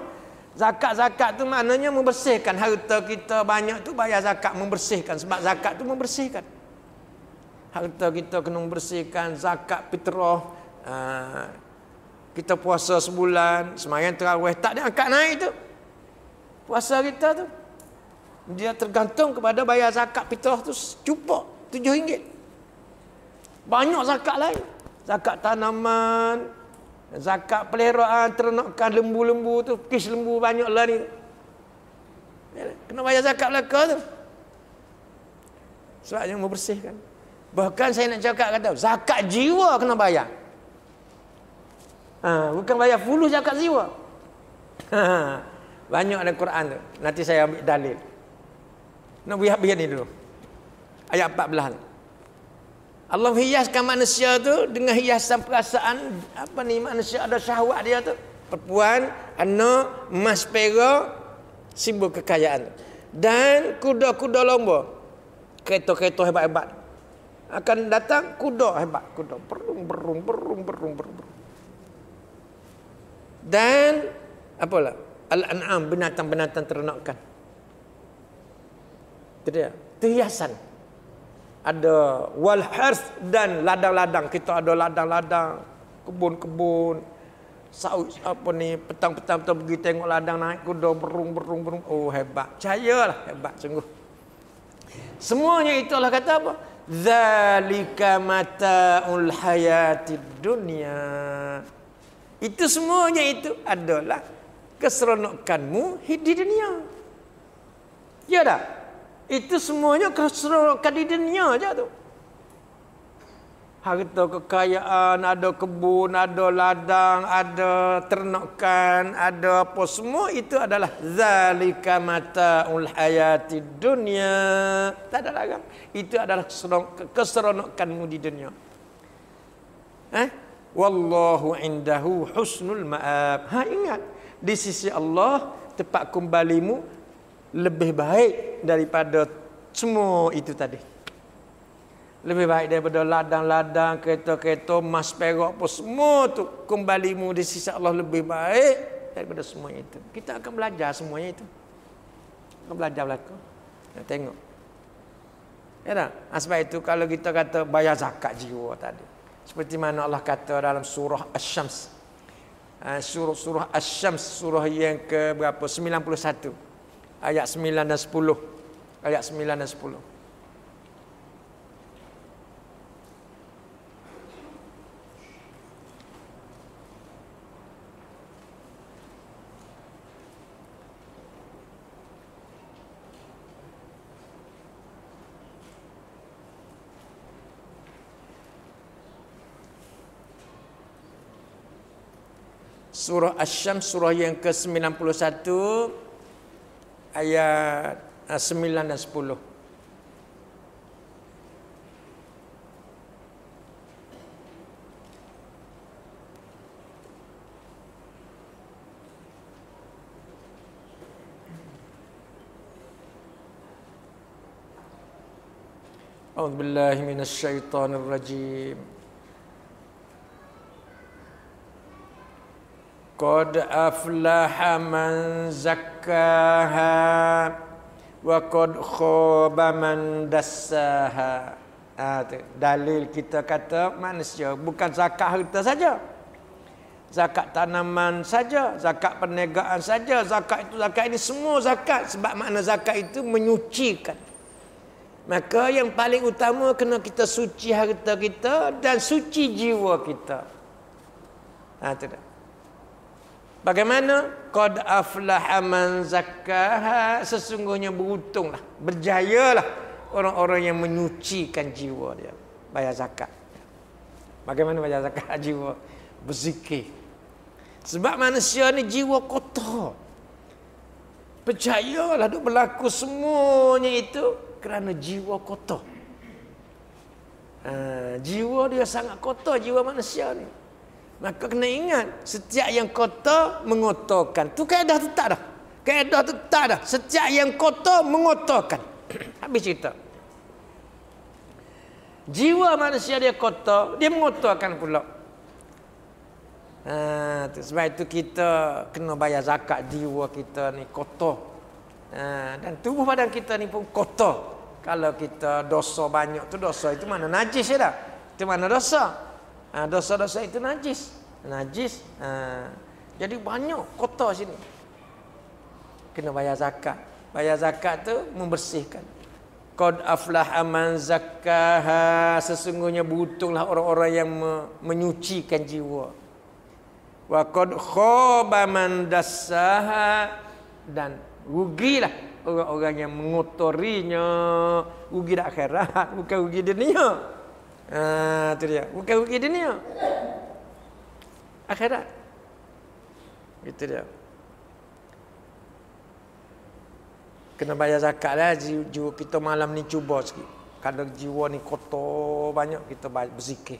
Speaker 1: Zakat tu maknanya membersihkan. Harta kita banyak tu bayar zakat membersihkan. Sebab zakat tu membersihkan. Harta kita kena membersihkan. Zakat fitrah. Kita puasa sebulan, sembahyang tarawih, tak diangkat naik tu. Puasa kita tu. Dia tergantung kepada bayar zakat fitrah tu cukup RM7. Banyak zakat lain. Zakat tanaman, zakat peliharaan, ternakan lembu-lembu tu, kis lembu banyak lah ni. Kena bayar zakat belaka tu. Sebab yang membersihkan. Bahkan saya nak cakap kata, zakat jiwa kena bayar. Bukan bayar fulus zakat jiwa. Banyak dalam Quran tu. Nanti saya ambil dalil. Nak biar ni dulu. Ayat 14. Allah hiaskan manusia tu dengan hiasan perasaan manusia ada syahwat dia tu. Perempuan, anak, emas perak, simbol kekayaan. Dan kuda-kuda lomba. Kereta-kereta hebat-hebat. Akan datang kuda hebat, kuda berung. Dan apalah? Al-an'am, binatang-binatang ternakan. Itu dia. Itu hiasan. Ada wal harth dan ladang-ladang. Kita ada ladang-ladang, kebun-kebun. Petang-petang kita pergi tengok ladang naik kuda berung. Oh hebat. Percayalah hebat sungguh. Semuanya itu Allah kata apa? Zalika mata'ul hayatid dunya. Itu semuanya itu adalah keseronokanmu di dunia. Ya tak? Itu semuanya keseronokan di dunia aja tu. harta kekayaan, ada kebun, ada ladang, ada ternakan, ada apa semua itu adalah zalika mataul hayatid dunya. Tak ada larang. Itu adalah keseronokanmu di dunia. Wallahu indahu husnul ma'ab. Ingat, di sisi Allah tempat kembalimu lebih baik daripada semua itu tadi. Lebih baik daripada ladang-ladang, kereta-kereta, emas, perak apa semua tu. Kembalimu di sisi Allah lebih baik daripada semua itu. Kita akan belajar semuanya itu. Akan belajar belakang. Tengok. Ya tak? Sebab itu kalau kita kata bayar zakat jiwa tadi. Seperti mana Allah kata dalam surah Asy-Syams. Surah Asy-Syams, surah yang ke berapa? 91. Ayat 9 dan 10. Ayat 9 dan 10. Surah Asy-Syams, surah yang ke-91 ayat 9 dan 10. A'udzubillahi minasyaitonir rajim. Qad aflaha man zakkaha wa qad khaba man dassaha. Dalil kita kata manusia bukan zakat harta saja, zakat tanaman saja, zakat perniagaan saja. Zakat itu, zakat ini semua zakat. Sebab makna zakat itu menyucikan. Maka yang paling utama kena kita suci harta kita dan suci jiwa kita. Itu dah. Bagaimana? Qad aflaha man zakkaha, sesungguhnya beruntunglah, berjayalah orang-orang yang menyucikan jiwa dia. Bayar zakat. Bagaimana bayar zakat jiwa? Berzikir. Sebab manusia ni jiwa kotor. Percayalah duk berlaku semuanya itu kerana jiwa kotor. Jiwa dia sangat kotor, jiwa manusia ni. Maka kena ingat, setiap yang kotor mengotorkan. Tu kaedah tu tak dah. Kaedah tu tak dah. Setiap yang kotor mengotorkan. Habis cerita. Jiwa manusia dia kotor, dia mengotorkan pula. Sebab itu kita kena bayar zakat jiwa kita ni kotor. Dan tubuh badan kita ni pun kotor. Kalau kita dosa banyak tu, dosa itu mana najis ya dah. Itu mana dosa. Dosa-dosa itu najis. Jadi banyak kotor sini. Kena bayar zakat. Bayar zakat tu membersihkan. Qad aflaha man zakkaha, sesungguhnya beruntunglah orang-orang yang menyucikan jiwa. Wa qad khaba man dassaha, dan rugilah orang-orang yang mengotorinya. Rugi di akhirat, bukan rugi dunia. Itu dia. Bukan rugi dunia, akhirat. Itu dia. Kena bayar zakat lah. Jiwa kita malam ni cuba sikit. Kalau jiwa ni kotor banyak, kita berzikir.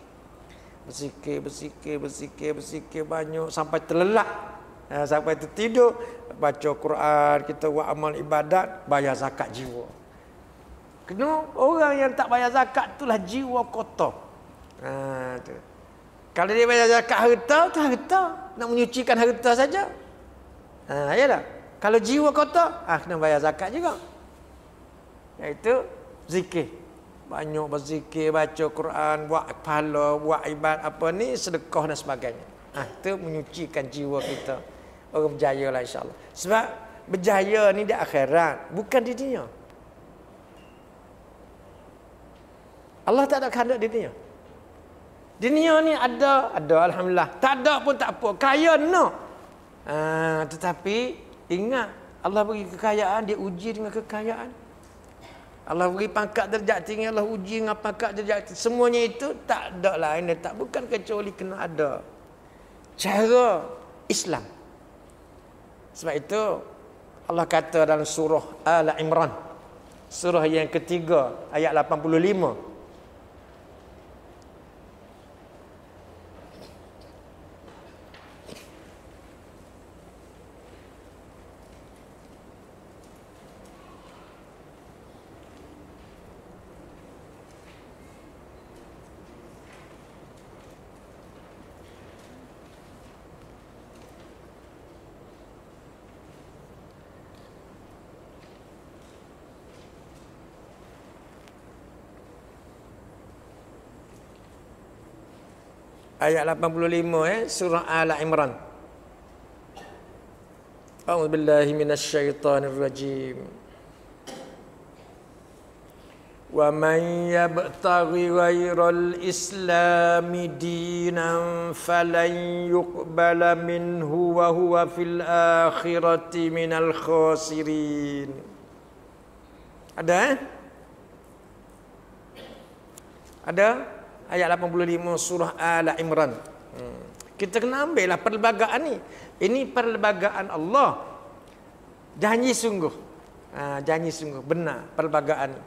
Speaker 1: Berzikir banyak sampai terlelap. Sampai tertidur, baca Quran, kita buat amal ibadat, bayar zakat jiwa. Kena orang yang tak bayar zakat itulah jiwa kotor. Tu. Kalau dia bayar zakat harta, tu harta. Nak menyucikan harta saja. Ya tak? Kalau jiwa kotor, kena bayar zakat juga. Iaitu zikir. Banyak berzikir, baca Quran, buat pahala, buat ibadat apa ni, sedekah dan sebagainya. Itu menyucikan jiwa kita. Orang berjaya lah insya-Allah. Sebab berjaya ni di akhirat, bukan di dunia. Allah tak ada kehendak di dunia. Di dunia ni ada alhamdulillah. Tak ada pun tak apa. Kaya no. Tetapi ingat, Allah bagi kekayaan, dia uji dengan kekayaan. Allah beri pangkat derajat tinggi, Allah uji dengan pangkat derajat tinggi. Semuanya itu tak ada lain dan tak bukan kecuali kena ada cara Islam. Sebab itu Allah kata dalam surah Al-Imran, surah yang ketiga ayat 85. Ayat 85 surah Al-Imran. A'udzu billahi minasyaitonir rajim. Wa man yabtaghi ghairal islami dinan falan yuqbala minhu wa huwa fil akhirati minal khasirin. Ada? Ada? Ayat 85 surah Al-Imran. Kita kena ambil lah perlembagaan ni. Ini perlembagaan Allah. Janji sungguh. Janji sungguh. Benar perlembagaan ni.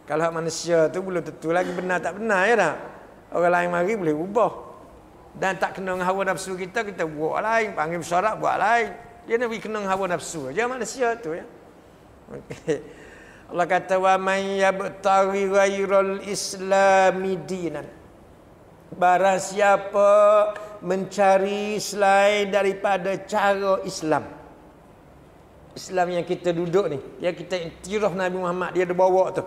Speaker 1: Kalau manusia tu belum tentu lagi benar tak benar, ya tak? Orang lain mari boleh ubah. Dan tak kena dengan hawa nafsu kita buat lain. Panggil syarat buat lain. Dia nak kena dengan hawa nafsu je manusia tu, ya. Okay. Allah kata wa man yabtaghi ghairal islami dinan. Barang siapa mencari selain daripada cara Islam. Islam yang kita duduk ni, yang kita iktiraf Nabi Muhammad dia ada bawa tu.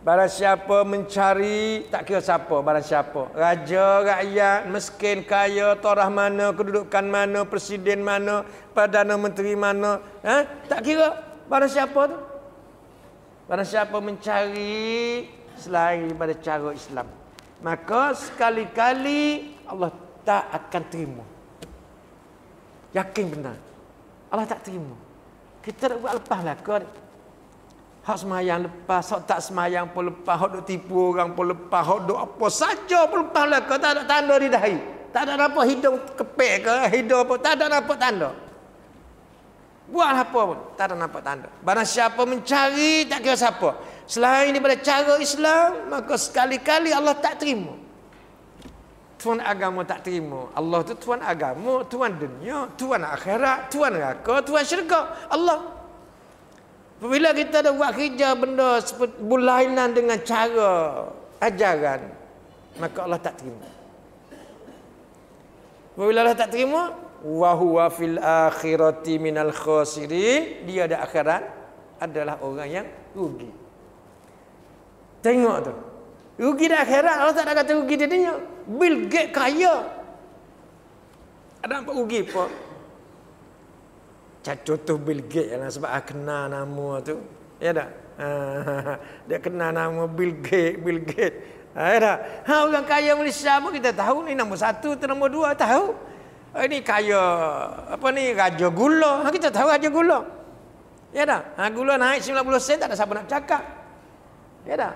Speaker 1: Barang siapa mencari, tak kira siapa, barang siapa, raja, rakyat, miskin, kaya, torah mana, kedudukan mana, presiden mana, perdana menteri mana, tak kira barang siapa tu. Barang siapa mencari selain daripada cara Islam, maka sekali-kali Allah tak akan terima. Yakin benar. Allah tak terima. Kita nak buat lepas lah kot. Hak semayang lepas, hak tak semayang pun lepas, hak duk tipu orang pun lepas, hak duk apa saja pun lepas lah kot. Tak ada tanda di dahi. Tak ada apa hidung kepek ke, hidung apa, tak ada apa tanda. Buat apa pun, tak ada nampak tanda. Barang siapa mencari, tak kira siapa, selain daripada cara Islam, maka sekali-kali Allah tak terima. Tuan agama tak terima. Allah tu tuan agama, tuan dunia, tuan akhirat, tuan neraka, tuan syurga. Allah. Apabila kita dah buat kerja benda seperti berlainan dengan cara ajaran, maka Allah tak terima. Apabila Allah tak terima, wa huwa fil akhirati minal khasirin, dia di akhirat adalah orang yang rugi. Tengok tu, rugi di akhirat. Allah tak ada kata rugi di dunia. Bill Gates kaya, ada apa rugi apa? Contoh Bill Gates lah, sebab kenal nama tu, ya tak? Dia kenal nama Bill Gates, ya tak? Orang kaya Malaysia pun kita tahu ni nombor 1 atau nombor 2 tahu. Ini kaya apa ni, raja gula. Kita tahu raja gula. Ya dah. Gula naik 90 sen, tak ada siapa nak cakap. Ya dah.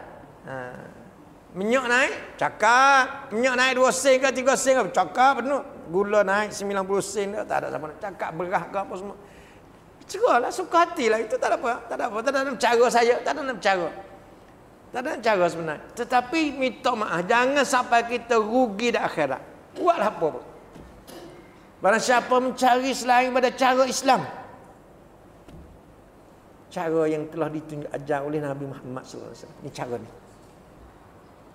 Speaker 1: Minyak naik, cakap. Minyak naik 2 sen ke 3 sen ke, cakap penuh. Gula naik 90 sen, tak ada siapa nak cakap. Beras ke apa semua. Cerahlah, suka hatilah. Itu tak ada apa. Tak ada apa. Tak ada dalam cara saya. Tak ada dalam cara. Tak ada dalam cara sebenarnya. Tetapi minta maaf, jangan sampai kita rugi di akhirat. Buatlah apa pun. Barang siapa mencari selain pada cara Islam, cara yang telah ditunjuk ajar oleh Nabi Muhammad SAW, ini cara ni,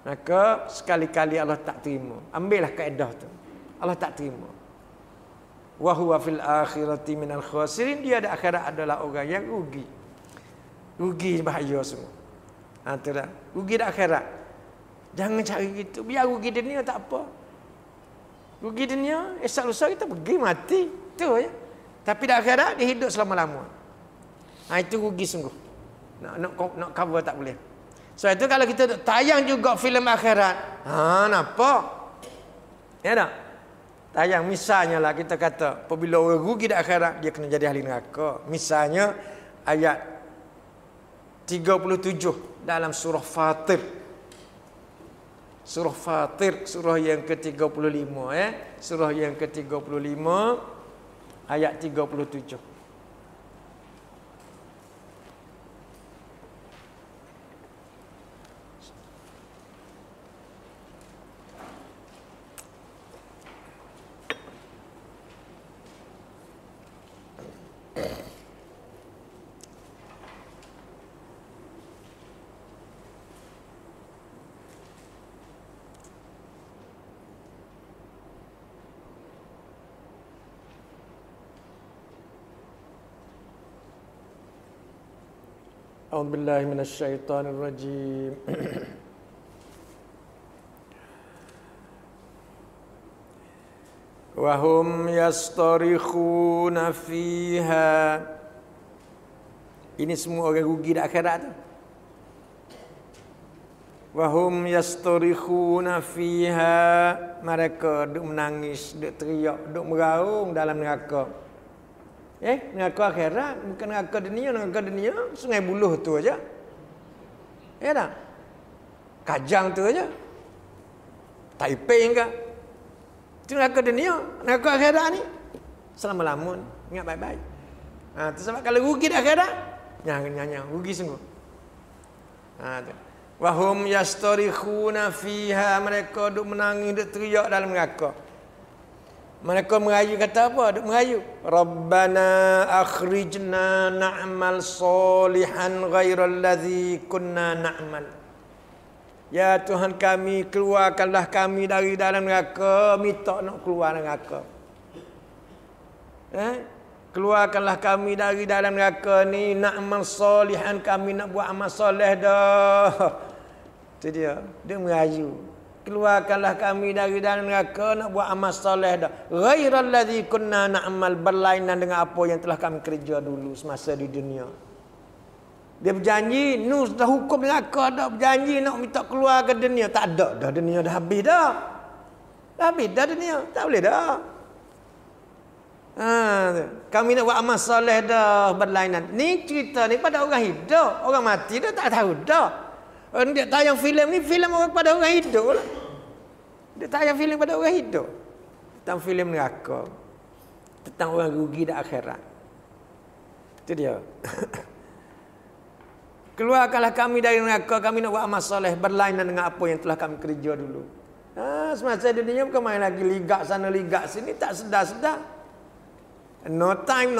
Speaker 1: maka sekali-kali Allah tak terima. Ambillah kaedah tu. Allah tak terima. Wa huwa fil akhirati minal khasirin, dia di akhirat adalah orang yang rugi. Rugi bahaya semua. Tu dah. Rugi di akhirat. Jangan cari gitu. Biar rugi dunia tak apa. Rugi dunia, esok lusa kita pergi mati. Tu ya. Tapi di akhirat dia hidup selama-lama. Itu rugi sungguh. Nak cover tak boleh. So itu kalau kita tayang juga filem akhirat, nampak? Ya tak? Tayang misalnya lah kita kata, apabila orang rugi di akhirat, dia kena jadi ahli neraka. Misalnya ayat 37 dalam surah Fatir. Surah Fatir, surah yang ke-35 Surah yang ke-35 ayat 37. أعوذ بالله من الشيطان الرجيم وهم يصطرخون فيها. Ini semua orang rugi di akhirat tu. Wahum yastorikhuna fiha, mereka duk menangis, duk teriak, duk meraung dalam neraka. Neraka akhirat, bukan neraka dunia. Neraka dunia Sungai Buloh tu aja. Ya tak? Kajang tu aja. Taipei ke? Itu neraka dunia. Neraka akhirat ni selama-lama, ingat baik-baik. Tu sebab kalau rugi di akhirat, nyang rugi sungguh. Tu. Wahum yastarikhuna fiha, mereka duk menangis, duk teriak dalam neraka. Mereka merayu kata apa? Duk merayu. Rabbana akhrijna na'mal solihan ghairal ladzi kunna na'mal. Ya Tuhan kami, keluarkanlah kami dari dalam neraka, minta nak keluar neraka. Keluarkanlah kami dari dalam neraka ni, na'mal solihan, kami nak buat amal soleh dah. Itu dia merayu. Keluarkanlah kami dari dalam neraka, nak buat amal soleh dah. Ghairal ladzi kunna na'mal, berlainan dengan apa yang telah kami kerja dulu semasa di dunia. Dia berjanji, dah hukum neraka dah, berjanji nak minta keluar ke dunia. Tak ada dah, dunia dah habis dah. Dah habis dah dunia, tak boleh dah. Kami nak buat amal soleh dah, berlainan. Ni cerita ni pada orang hidup. Orang mati dah tak tahu dah. Dia tayang filem ni, filem orang pada orang hidup lah. Dia tayang filem pada orang hidup. Tentang filem neraka. Tentang orang rugi di akhirat. Itu dia. Keluarkanlah kami dari neraka, kami nak buat amal soleh, berlainan dengan apa yang telah kami kerja dulu. Semasa dunia bukan main lagi ligak sana ligak sini, tak sedar-sedar. No time,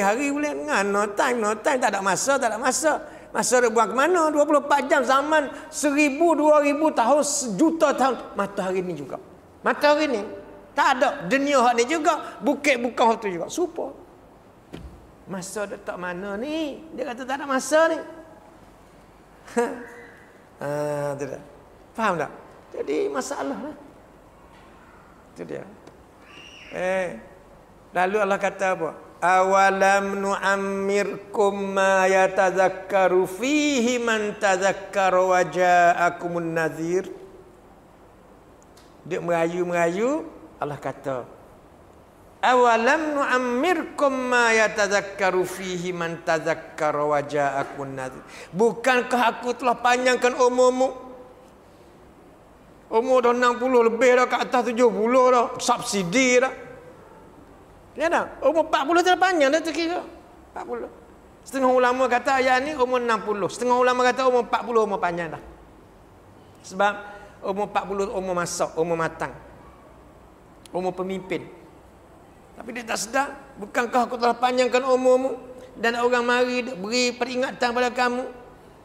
Speaker 1: hari boleh dengar. No time, tak ada masa. Masa dia buang ke mana? 24 jam zaman 1000, 2000 tahun, sejuta tahun. Matahari ni juga. Matahari ni tak ada. Dunia hak ni juga. Bukit bukan hak tu juga. Supa. Masa dia tak mana ni? Dia kata tak ada masa ni. Tidak. Faham tak? Jadi masalah lah. Itu dia. Lalu Allah kata apa? Awalam nu'ammirkum ma yatazakkaru fihi man tazakkara wa ja'akumun nadhir. Dia merayu. Allah kata, awalam nu'ammirkum ma yatazakkaru fihi man tazakkara wa ja'akumun nadhir. Bukankah aku telah panjangkan umurmu? Umur dah 60 lebih dah, ke atas 70 dah, subsidi dah. Ya tak? Umur 40 terpanjang dah terkira. 40. Setengah ulama kata ayat ni umur 60. Setengah ulama kata umur 40 umur panjang dah. Sebab umur 40 umur masak, umur matang. Umur pemimpin. Tapi dia tak sedar. Bukankah aku telah panjangkan umurmu? Dan orang mari beri peringatan pada kamu.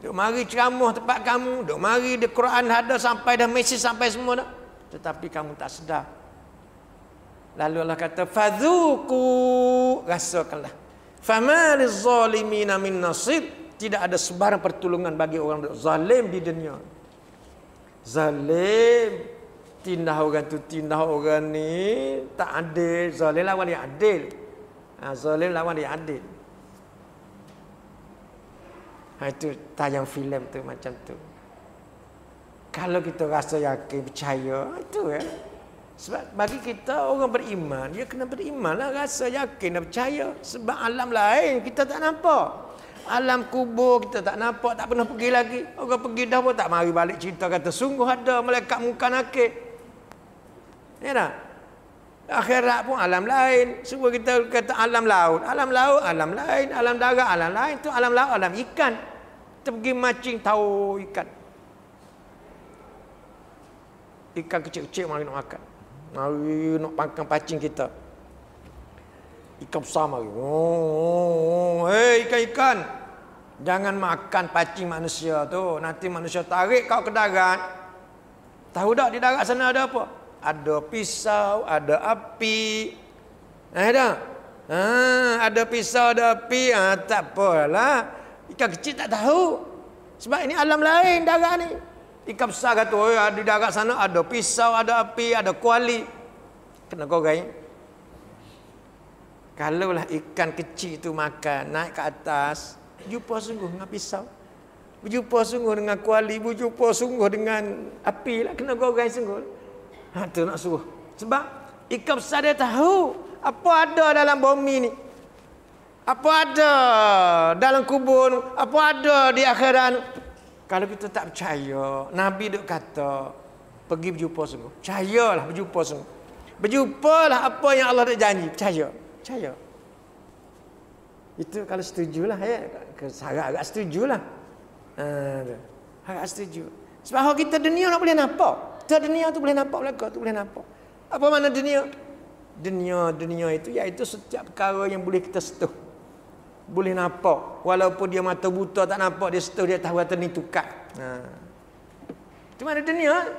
Speaker 1: Duk mari ceramah tempat kamu. Duk mari di Quran ada sampai dah mesej sampai semua dah. Tetapi kamu tak sedar. Lalu Allah kata, fadzuku, rasakanlah. Fama lizzalimin min nasir, tidak ada sebarang pertolongan bagi orang zalim di dunia. Zalim, tindah orang tu tindah orang ni tak adil. Zalim lawan dia adil. Zalim lawan dia adil. Itu tayang filem tu macam tu. Kalau kita rasa yakin, percaya, itu ya. Sebab bagi kita orang beriman, dia kena beriman lah, rasa yakin dan percaya. Sebab alam lain kita tak nampak. Alam kubur kita tak nampak, tak pernah pergi lagi. Orang pergi dah pun tak mari balik cerita kata sungguh ada malaikat munkar nakir. Ya tak? Akhirat pun alam lain. Semua kita kata alam laut. Alam laut, alam lain. Alam darat, alam lain. Itu alam laut, alam ikan. Kita pergi mancing tahu ikan. Ikan kecil-kecil mari nak makan. Mari nak makan pacing kita. Ikan besar mari. Hei ikan-ikan. Jangan makan pacing manusia tu. Nanti manusia tarik kau ke darat. Tahu tak di darat sana ada apa? Ada pisau, ada api. Ada? Ada pisau, ada api. Tak apalah. Ikan kecil tak tahu. Sebab ini alam lain darat ni. Ikan besar kata, di darat sana ada pisau, ada api, ada kuali. Kena goreng. Kalaulah ikan kecil itu makan, naik ke atas, jumpa sungguh dengan pisau. Berjumpa sungguh dengan kuali, berjumpa sungguh dengan api lah. Kena goreng sungguh. Tu nak suruh. Sebab ikan besar dia tahu apa ada dalam bumi ni. Apa ada dalam kubur ni. Apa ada di akhirat ni. Kalau kita tak percaya, Nabi duk kata, pergi berjumpa sungguh. Percayalah berjumpa sungguh. Berjumpalah apa yang Allah dah janji. Percaya. Itu kalau setujulah ya. Agak setujulah. Agak setuju. Sebab kalau kita dunia nak boleh nampak. Kita dunia tu boleh nampak belaka, tu boleh nampak. Apa makna dunia? Dunia itu iaitu setiap perkara yang boleh kita sentuh. Boleh nampak. Walaupun dia mata buta tak nampak, dia sentuh, dia tahu kata ni tukar. Itu mana dunia?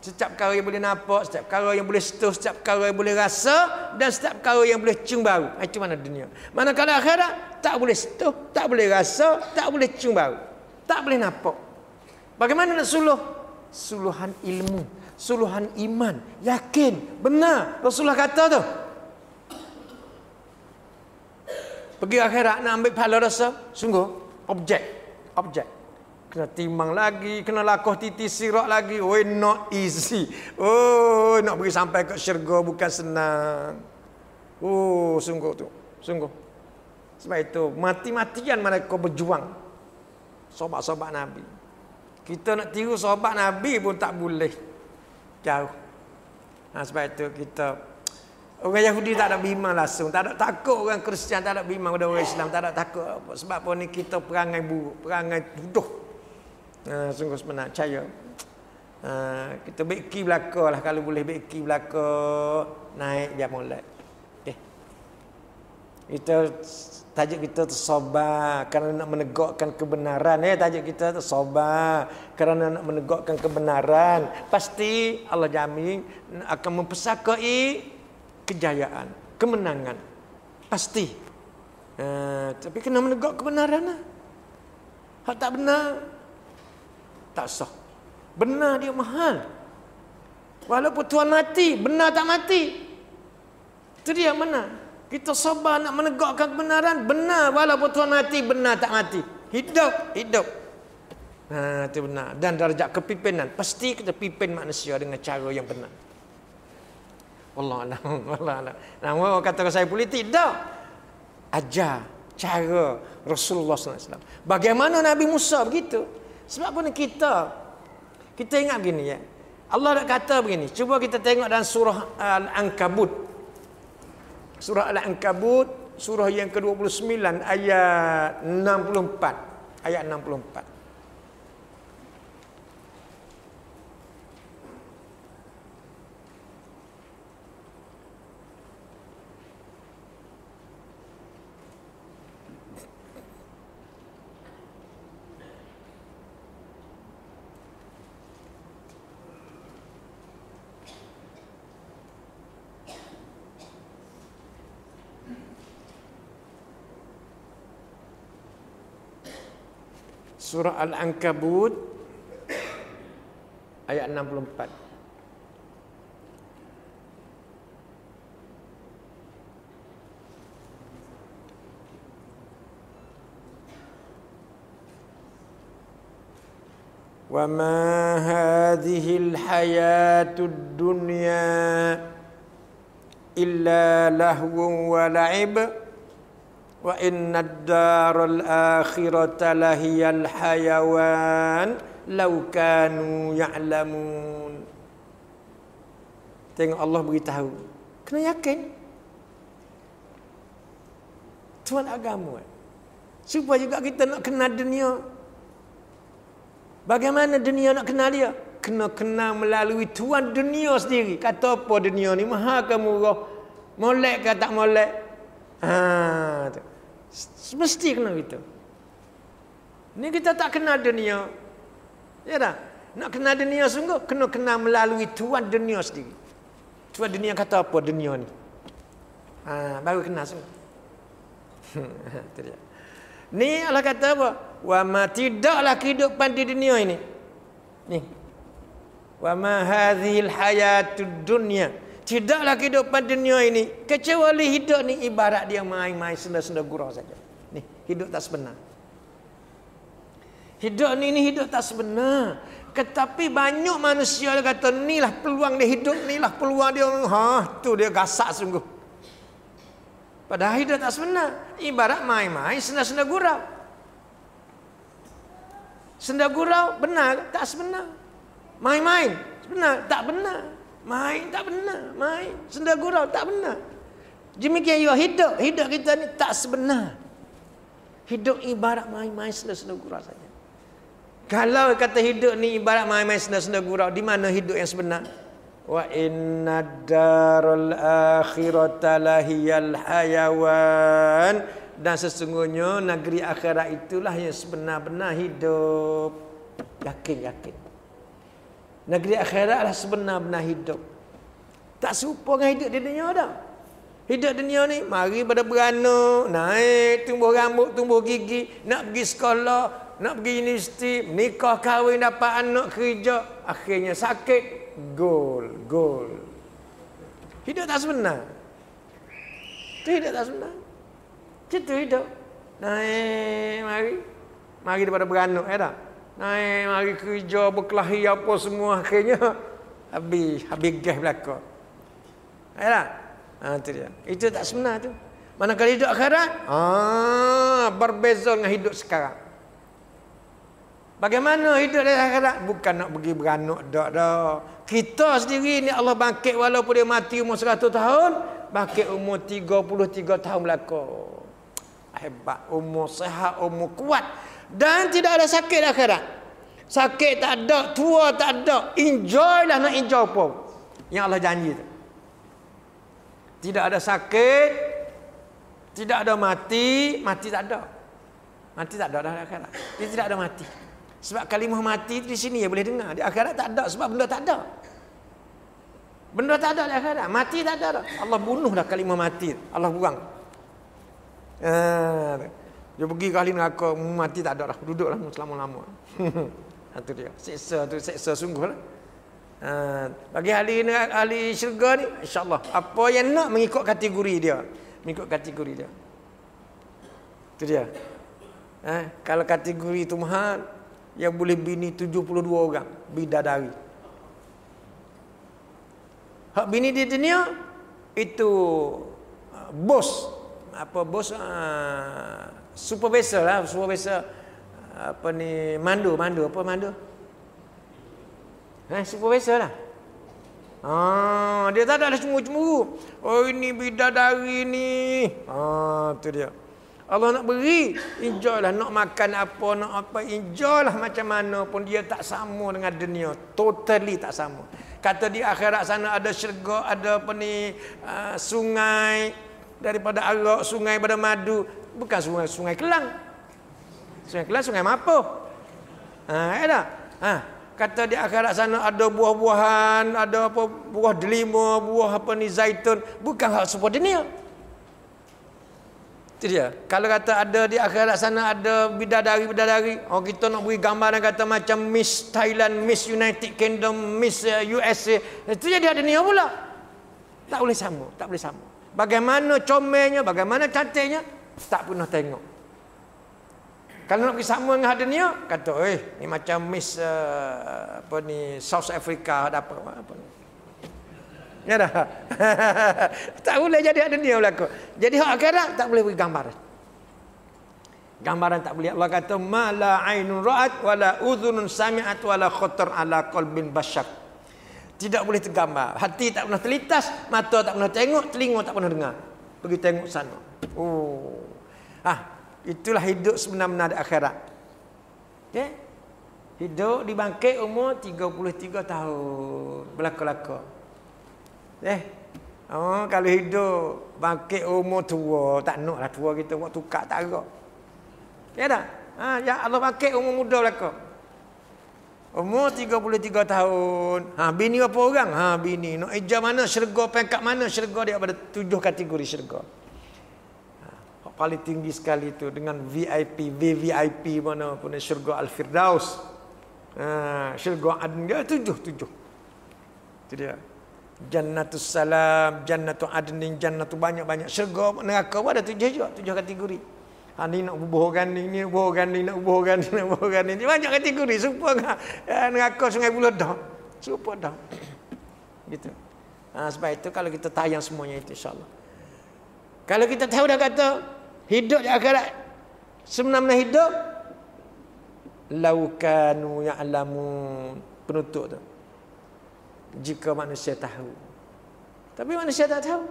Speaker 1: Setiap perkara yang boleh nampak, setiap perkara yang boleh sentuh, setiap perkara yang boleh rasa, dan setiap perkara yang boleh cium bau. Itu mana dunia. Manakala akhirat, tak boleh sentuh, tak boleh rasa, tak boleh cium bau. Tak boleh nampak. Bagaimana nak suluh? Suluhan ilmu, suluhan iman, yakin, benar. Rasulullah kata tu. Pergi akhirat nak ambil pahala rasa, sungguh objek. Kena timbang lagi, kena lakuh titi sirat lagi. Not easy. Nak pergi sampai ke syurga bukan senang. Sungguh tu. Sungguh. Sebab itu mati-matian mereka berjuang. Sahabat-sahabat Nabi. Kita nak tiru sahabat Nabi pun tak boleh. Jauh. Sebab itu kita, orang Yahudi tak ada beriman langsung, tak ada takut. Orang Kristian tak ada beriman pada orang Islam, tak ada takut apa. Sebab apa ni kita perangai buruk, perangai tuduh. Sungguh sebenar, percaya. Kita beki belaka lah. Kalau boleh beki belaka, naik dia mulai. Kita tajuk kita tersabar kerana nak menegakkan kebenaran. Tajuk kita tersabar kerana nak menegakkan kebenaran. Pasti Allah jamin akan mempesakai kejayaan, kemenangan. Pasti. Tapi kena menegak kebenaran lah. Hak tak benar, tak sah. Benar dia mahal. Walaupun Tuhan mati, benar tak mati. Itu dia benar. Kita sabar nak menegakkan kebenaran, benar. Walaupun Tuhan mati, benar tak mati. Hidup. Itu benar. Dan darjat kepimpinan, pasti kita pimpin manusia dengan cara yang benar. Wallahualam. Nama kata saya politik, tak. Ajar cara Rasulullah SAW. Bagaimana Nabi Musa begitu. Sebab pun kita ingat begini ya. Allah dah kata begini. Cuba kita tengok dalam surah Al-Ankabut. Surah Al-Ankabut, surah yang ke-29 ayat 64. Ayat 64. Surah Al-Ankabut ayat 64. Wa ma hadhil hayatud dunya illa lahwun wa la'ib Wa innad daral akhirata lahiyal hayawan law kanu ya'lamun. Tengok Allah beritahu. Kena yakin. Tuan agama. Supaya juga kita nak kenal dunia. Bagaimana dunia nak kenal dia? Kena kenal melalui tuan dunia sendiri. Kata apa dunia ni? Maha ke murah? Molek ke tak molek? Tu. Mesti kena gitu. Ni kita tak kenal dunia. Ya tak? Nak kenal dunia sungguh, kena kenal melalui tuan dunia sendiri. Tuan dunia kata apa dunia ni? Baru kenal sungguh. Itu dia. Ni Allah kata apa? Wa ma tidaklah kehidupan di dunia ini. Ni. Wa ma hadhil hayatud dunya. Tidaklah kehidupan dunia ini kecuali hidup ni ibarat dia main-main senda-senda gurau saja. Ni, hidup tak sebenar. Hidup ni hidup tak sebenar. Tetapi banyak manusia dia kata inilah peluang dia hidup, inilah peluang dia. Tu dia gasak sungguh. Padahal hidup tak sebenar. Ibarat main-main senda-senda gurau. Senda gurau benar tak sebenar. Main-main benar tak benar. Main tak benar, main senda gurau tak benar. Demikian juga hidup kita ni tak sebenar. Hidup ibarat main-main senda-senda gurau saja. Kalau kata hidup ni ibarat main-main senda-senda gurau, di mana hidup yang sebenar? Wa innad daral akhirata lahiyal hayawan. Dan sesungguhnya negeri akhirat itulah yang sebenar-benar hidup. Yakin. Negeri akhirat adalah sebenar-benar hidup. Tak serupa dengan hidup di dunia dah. Hidup dunia ni, mari pada beranak, naik, tumbuh rambut, tumbuh gigi, nak pergi sekolah, nak pergi universiti, nikah, kahwin, dapat anak, kerja. Akhirnya sakit, gol. Hidup tak sebenar. Itu hidup tak sebenar. Itu hidup. Naik, mari daripada beranak, ya tak? Naik, mari kerja, berkelahi apa semua, akhirnya habis gas belakang. Ya tak? Itu dia. Itu tak sebenar tu. Manakala hidup akhirat, berbeza dengan hidup sekarang. Bagaimana hidup di akhirat? Bukan nak pergi beranak dah. Kita sendiri ni Allah bangkit walaupun dia mati umur 100 tahun, bangkit umur 33 tahun belakang. Hebat, umur sehat, umur kuat. Dan tidak ada sakit akhirat. Sakit tak ada, tua tak ada. Enjoy lah, nak enjoy apa yang Allah janji tu. Tidak ada sakit, tidak ada mati tak ada. Mati tak ada dah akhirat. Dia tidak ada mati. Sebab kalimah mati di sini ya boleh dengar. Di akhirat tak ada sebab benda tak ada. Benda tak ada di akhirat. Mati tak ada dah. Allah bunuh dah kalimah mati. Allah buang. Dia pergi ke ahli neraka, mati tak ada dah. Duduklah selama-lama. Itu dia. Seksa sungguh lah. Bagi ahli syurga ni, insya-Allah apa yang nak mengikut kategori dia. Itu dia. Kalau kategori itu mahal, yang boleh bini 72 orang, bidadari. Hak bini di dunia itu bos. Apa bos? Supervisor lah, apa ni, mandu. Supervisor lah. Dia tak ada cemburu. Oh ini bidadari ni. Tu dia. Allah nak beri, enjoy lah. Nak makan apa, nak apa, enjoy lah macam mana pun. Dia tak sama dengan dunia. Totally tak sama. Kata di akhirat sana ada syurga, ada apa ni, sungai daripada arak, sungai pada madu. Bukan sungai Kelang. Sungai Kelang, sungai Mapoh. Ya tak? Kata di akhirat sana ada buah-buahan, ada apa, buah delima, buah apa ni, zaitun. Bukan hak serupa dunia. Itu dia. Kalau kata ada di akhirat sana ada bidadari, kita nak beri gambaran kata macam Miss Thailand, Miss United Kingdom, Miss USA. Itu jadi ada dunia pula. Tak boleh sama. Bagaimana comelnya, bagaimana cantiknya, tak pernah tengok. Kalau nak pergi sama dengan dunia, kata, ni macam Miss apa ni, South Africa ada apa ni. Ya dah. Tak boleh jadi hak dunia berlaku. Jadi hak akhirat tak boleh beri gambar. Gambaran tak boleh. Allah kata ma la ainun ra'at wala udhunun sami'at wala khatar ala qalbin bashar. Tidak boleh tergambar. Hati tak pernah terlintas, mata tak pernah tengok, telinga tak pernah dengar. Pergi tengok sana. Oh. Itulah hidup sebenar-benar di akhirat. Okey. Hidup dibangkit umur 33 tahun. Belaka-laka. Kalau hidup bangkit umur tua, tak naklah tua kita buat tukar tak agak. Ya dah. Ya Allah bangkit umur muda belaka. Umur 33 tahun. Bini apa orang? Bini. Nak eja mana syurga, peringkat mana syurga dia pada 7 kategori syurga. Paling tinggi sekali itu dengan VIP, VVIP mana pun syurga Al-Firdaus. Syurga Adn dia 7. Itu dia. Jannatus Salam, Jannatul Adnin, Jannatul banyak-banyak. Syurga neraka pun ada 7 juga, 7 kategori. Ni nak bubuhkan ni, bubuhkan ni, nak bubuhkan ni, nak bubuhkan ni. Banyak kategori. Serupa neraka Sungai Buloh dah. Serupa dah. Gitu. Sebab itu kalau kita tayang semuanya itu insya-Allah. Kalau kita tahu dah kata hidup di akhirat sebenar-benar hidup, laukanu ya'lamun, penutup tu. Jika manusia tahu. Tapi manusia tak tahu.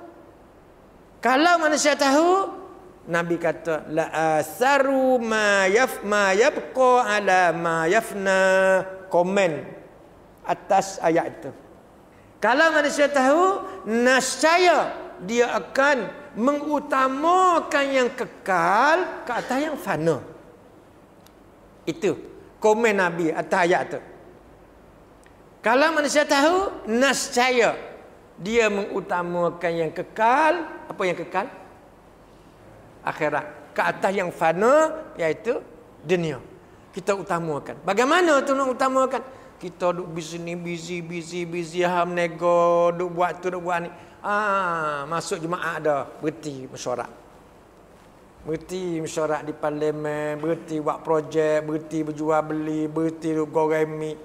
Speaker 1: Kalau manusia tahu, Nabi kata la asaru ma yabqa ala ma yafna, komen atas ayat itu. Kalau manusia tahu, nescaya dia akan mengutamakan yang kekal ke atas yang fana. Itu komen Nabi atas ayat itu. Kalau manusia tahu, nescaya dia mengutamakan yang kekal. Apa yang kekal? Akhirat. Ke atas yang fana, iaitu dunia. Kita utamakan. Bagaimana tu nak utamakan? Kita duk busy, ham nego, duk buat tu, duk buat ni. Masuk Jumaat dah, berhenti mesyuarat. Berhenti mesyuarat di parlimen, berhenti buat projek, berhenti berjual beli, berhenti duk goreng mi.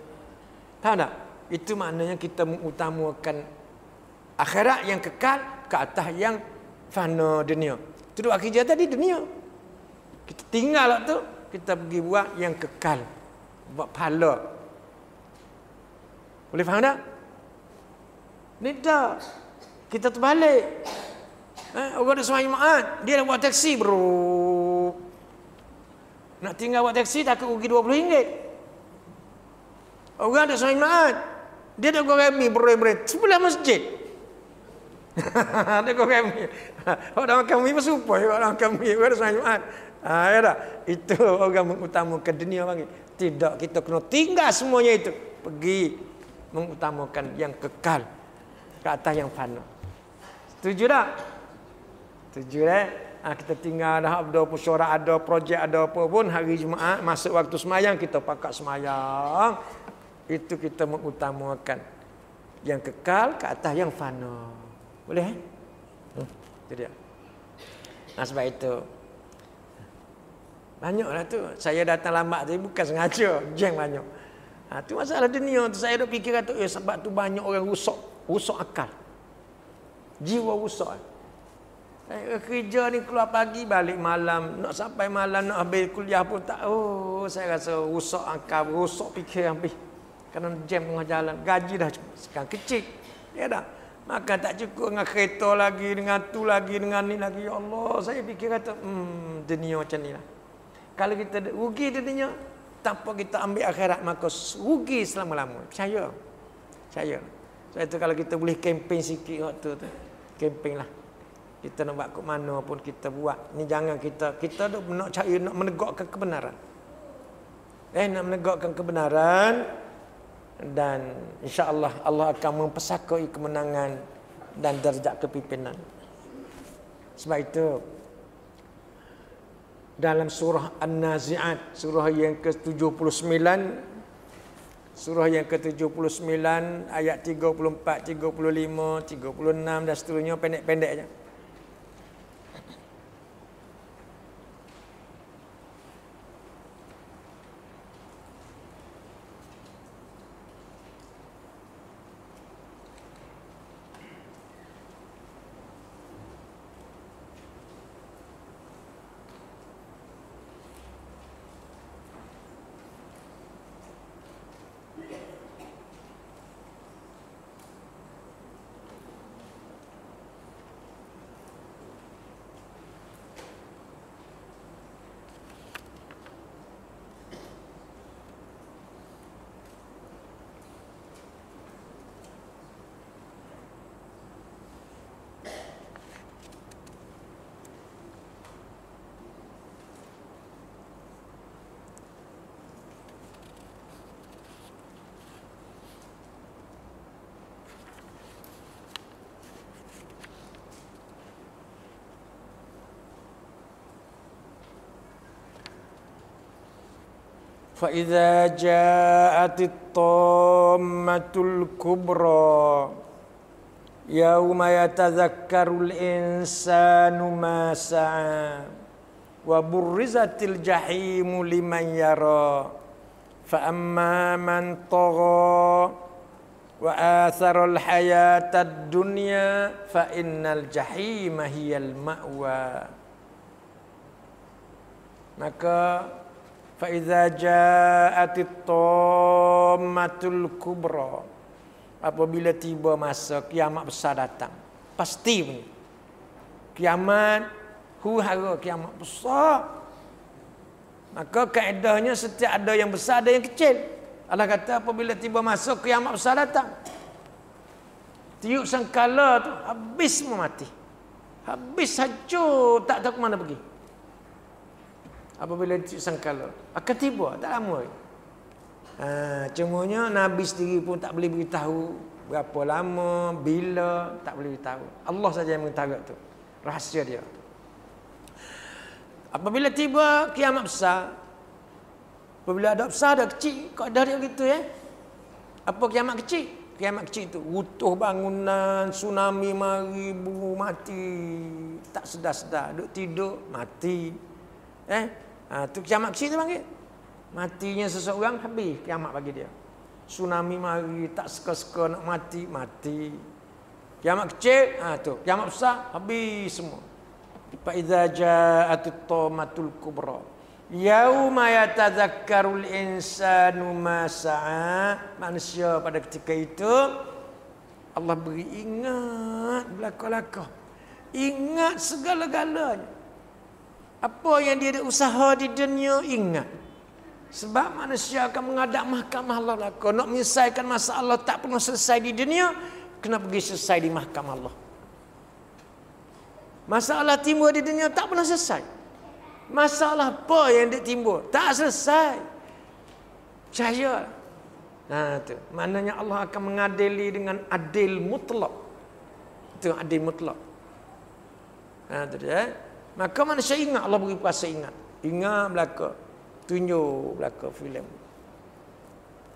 Speaker 1: Tahu tak? Itu maknanya kita mengutamakan akhirat yang kekal ke atas yang fana dunia. Itu duk kerja tadi dunia. Kita tinggal lah tu, kita pergi buat yang kekal. Buat pahala. Boleh faham tak? Tidak. Kita terbalik. Orang ada sembahyang Jumaat, dia nak buat taksi, bro. Nak tinggal buat taksi takut rugi RM20. Orang ada sembahyang Jumaat, dia nak goreng mi berat-berat sebelah masjid. Dia goreng mi. Orang makan mi bersumpah, orang makan mi orang ada sembahyang Jumaat. Ya tak? Itu orang mengutamakan dunia panggil. Tidak, kita kena tinggal semuanya itu. Pergi mengutamakan yang kekal ke atas yang fana. Setuju tak? Setuju kita tinggal dah ada mesyuarat, ada projek, ada apa pun, hari Jumaat masuk waktu semayang kita pakat semayang. Itu kita mengutamakan yang kekal ke atas yang fana. Boleh? Itu dia. Sebab itu banyaklah tu. Saya datang lambat tadi bukan sengaja, jeng banyak. Tu masalah dunia tu. Saya duk fikir kata sebab tu banyak orang rusak akal. Jiwa rusak. Kerja ni keluar pagi balik malam, nak sampai malam nak habis kuliah pun tak. Saya rasa rusak akal, rusak fikir habis. Kerana jam tengah jalan, gaji dah sekarang kecil. Ya dah. Makan tak cukup dengan kereta lagi, dengan tu lagi, dengan ni lagi. Ya Allah, saya fikir kata dunia macam ni lah. Kalau kita rugi di dunia tanpa kita ambil akhirat, maka rugi selama-lama. Percaya. Sebab itu kalau kita boleh kempen sikit waktu tu, kempen lah. Kita nak buat ke mana pun kita buat. Ni jangan kita nak cari, nak menegakkan kebenaran. Nak menegakkan kebenaran. Dan insya-Allah Allah akan mempesakai kemenangan dan darjat kepimpinan. Sebab itu dalam surah An-Nazi'at, surah yang ke-79, surah yang ke-79 ayat 34, 35, 36 dan seterusnya, pendek-pendek aja. Fa idza ja'atit tammatul kubra yauma yatadzakkarul insanu ma sa'a wa burrizatil jahimu liman yara fa amma man tagha wa atharal hayatad dunya fa innal jahima hiyal ma'wa. Maka fa idza ja'atit tammatul kubra, apabila tiba masa kiamat besar datang, pasti punya kiamat, huru-hara kiamat besar. Maka kaedahnya setiap ada yang besar ada yang kecil. Allah kata apabila tiba masa kiamat besar datang, tiup sangkala tu habis semua mati, habis hancur, tak tahu ke mana pergi. Apabila tiup sangkala akan tiba, tak lama. Cumanya Nabi sendiri pun tak boleh beritahu berapa lama, bila, tak boleh beritahu. Allah saja yang mengetahui tu, rahsia dia. Apabila tiba kiamat besar, apabila ada besar ada kecil, kau ada dia gitu ya. Apa kiamat kecil? Kiamat kecil itu runtuh bangunan, tsunami mari, buruh mati, tak sedar-sedar, duduk tidur mati. Tu kiamat kecil tu panggil. Matinya seseorang habis kiamat bagi dia. Tsunami mari, tak seka-seka nak mati, mati. Kiamat kecil, tu kiamat besar habis semua. Fa idza ja'atit tammatul kubra yauma yatadzakkarul insanu ma sa'a. Manusia pada ketika itu Allah beri ingat belaka-laka, ingat segala-galanya. Apa yang dia ada usaha di dunia ingat. Sebab manusia akan menghadap mahkamah Allah belaka. Nak menyelesaikan masalah tak pernah selesai di dunia, kena pergi selesai di mahkamah Allah. Masalah timbul di dunia tak pernah selesai. Masalah apa yang dia timbul tak selesai. Percaya. Tu maknanya Allah akan mengadili dengan adil mutlak. Itu adil mutlak. Tu dia. Maka manusia ingat, Allah beri kuasa ingat. Ingat belaka. Tunjuk belaka filem.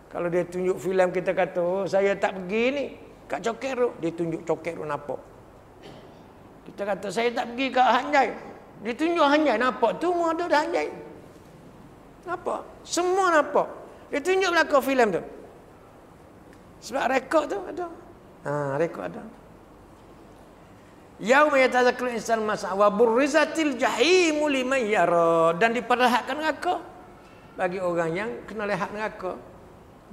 Speaker 1: Kalau dia tunjuk filem, kita kata, oh, saya tak pergi ni kat Coket Road, dia tunjuk Coket Road nampak. Kita kata saya tak pergi kat Hanjai, dia tunjuk Hanjai nampak, tu semua ada dah Hanjai. Nampak? Semua nampak. Dia tunjuk belaka filem tu. Sebab rekod tu ada. Rekod ada. Yauma yatadzakkarul insanu ma sa'a wa burrizatil jahimu liman yara, dan diperlihatkan neraka bagi orang yang kena lihat neraka.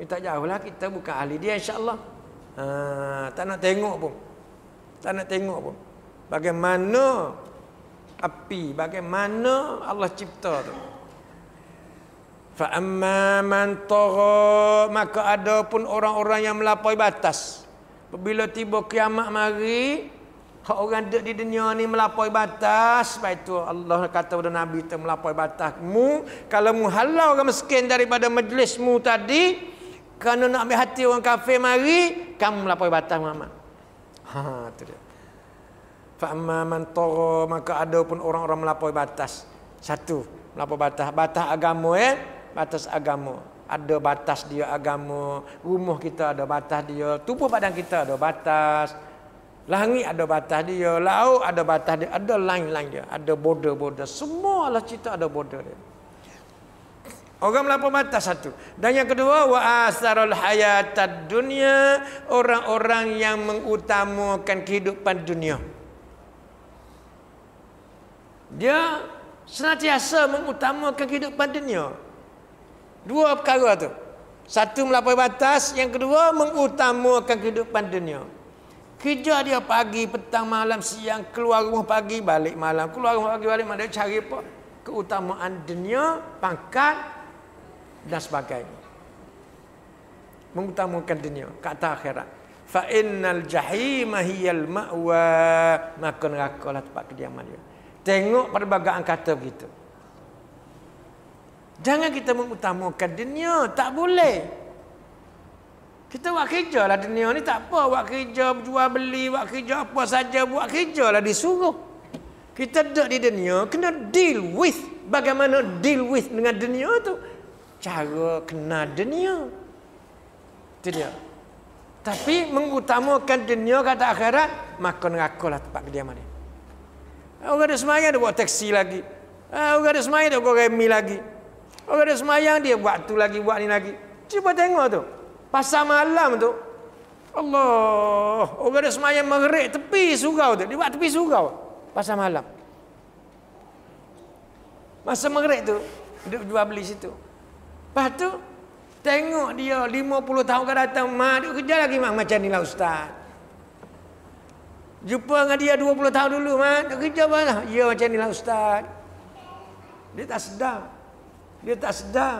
Speaker 1: Minta jauhlah, kita bukan ahli dia insya-Allah. Tak nak tengok pun. Tak nak tengok pun. Bagaimana api, bagaimana Allah cipta tu. Fa amma man tagha, maka ada pun orang-orang yang melampaui batas. Apabila tiba kiamat mari, orang duduk di dunia ni melampaui batas. Sebab itu Allah kata kepada Nabi tu, melampaui batas. Kalau mu halau orang miskin daripada majlismu tadi, kerana nak ambil hati orang kafir mari, kamu melampaui batas Muhammad. Itu dia. Fa amma man tagha, maka ada pun orang-orang melampaui batas. Satu, melampaui batas. Batas agama batas agama. Ada batas dia agama. Rumah kita ada batas dia. Tubuh badan kita ada batas. Langit ada batas dia, laut ada batas dia, ada line-line dia, ada border-border. Semua Allah cipta ada border dia. Orang melampaui batas satu. Dan yang kedua, wa asarul hayatad dunya, orang-orang yang mengutamakan kehidupan dunia. Dia senantiasa mengutamakan kehidupan dunia. Dua perkara tu. Satu melampaui batas, yang kedua mengutamakan kehidupan dunia. Kerja dia pagi, petang, malam, siang, keluar rumah pagi, balik malam, keluar rumah pagi, balik malam. Dia cari apa? Keutamaan dunia, pangkat dan sebagainya. Mengutamakan dunia, kata akhirat. Fa innal jahima hiyal ma'wa, maka neraka lah tempat kediaman dia. Tengok perbagaan kata begitu. Jangan kita mengutamakan dunia, tak boleh. Kita buat kerja lah dunia ni, tak apa. Buat kerja, jual beli, buat kerja apa saja, buat kerja lah disuruh. Kita duduk di dunia, kena deal with. Bagaimana deal with dengan dunia tu? cara kena dunia. Itu dia. Tapi mengutamakan dunia kata akhirat, maka nerakalah tempat kediaman dia. Orang ada semayang dia buat taksi lagi. Orang ada semayang dia buat remi lagi. Orang ada semayang dia buat tu lagi, buat ni lagi. Cuba tengok tu. Pasar malam tu. Allah. Orang ada semayang mengerik tepi surau tu. Dia buat tepi surau. Pasar malam. Masa mengerik tu, duduk jual beli situ. Lepas tu, tengok dia 50 tahun akan datang. Mak, duduk kerja lagi mak. Macam ni lah ustaz. Jumpa dengan dia 20 tahun dulu mak. Duduk kerja mana? Ya macam ni lah ustaz. Dia tak sedar. Dia tak sedar.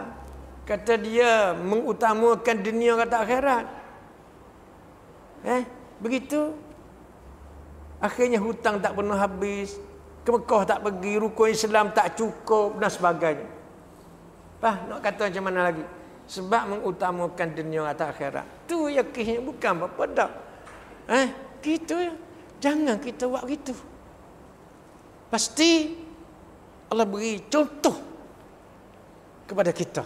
Speaker 1: Kata dia mengutamakan dunia kata akhirat. Begitu. Akhirnya hutang tak pernah habis. Ke Mekah tak pergi. Rukun Islam tak cukup. Dan sebagainya. Nak kata macam mana lagi? Sebab mengutamakan dunia kata akhirat. Tu yakinnya bukan apa-apa dah. Gitu ya. Jangan kita buat begitu. Pasti Allah beri contoh kepada kita.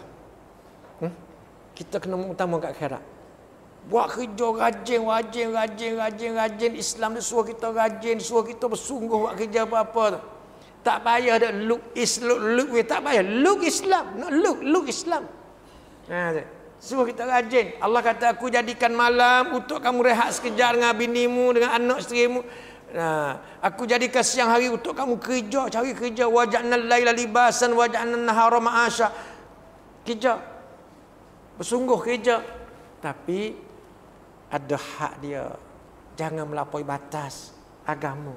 Speaker 1: Kita kena mengutamakan akhirat. Buat kerja rajin. Islam dia suruh kita rajin, suruh kita bersungguh buat kerja apa-apa tu. Tak payah dah look tak payah. Look Islam, nak look Islam. Suruh kita rajin. Allah kata aku jadikan malam untuk kamu rehat sekejap dengan binimu, dengan anak isterimu. Aku jadikan siang hari untuk kamu kerja, cari kerja. Waja'nal laila libasan waja'nan nahara ma'asya. Kerja. Bersungguh kerja. Tapi ada hak dia. Jangan melampaui batas agama.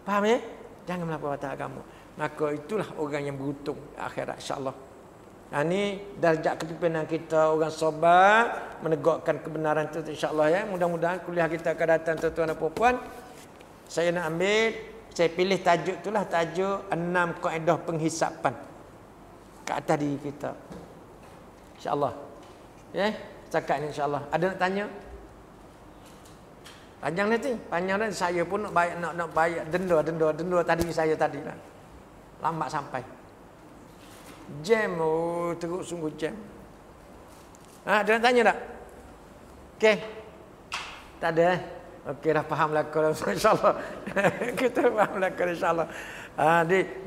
Speaker 1: Faham ya? Jangan melampaui batas agama. Maka itulah orang yang beruntung akhirat insya-Allah. Ini darjat kepimpinan kita, orang sabar menegakkan kebenaran itu insya-Allah ya. Mudah-mudahan kuliah kita akan datang tuan-tuan dan puan-puan. Saya nak ambil, saya pilih tajuk itulah, tajuk 6 kaedah penghisapan ke atas diri kita. Insya-Allah. Ya, setakat ni insya-Allah. Ada nak tanya? Panjang nanti, panjang nanti saya pun nak bayar denda tadi saya tadi lah. Lambat sampai. Jam, teruk sungguh jam. Ada nak tanya tak? Okey. Tak ada Okey, dah faham lah kalau insya-Allah. Kita faham lah kalau insya-Allah.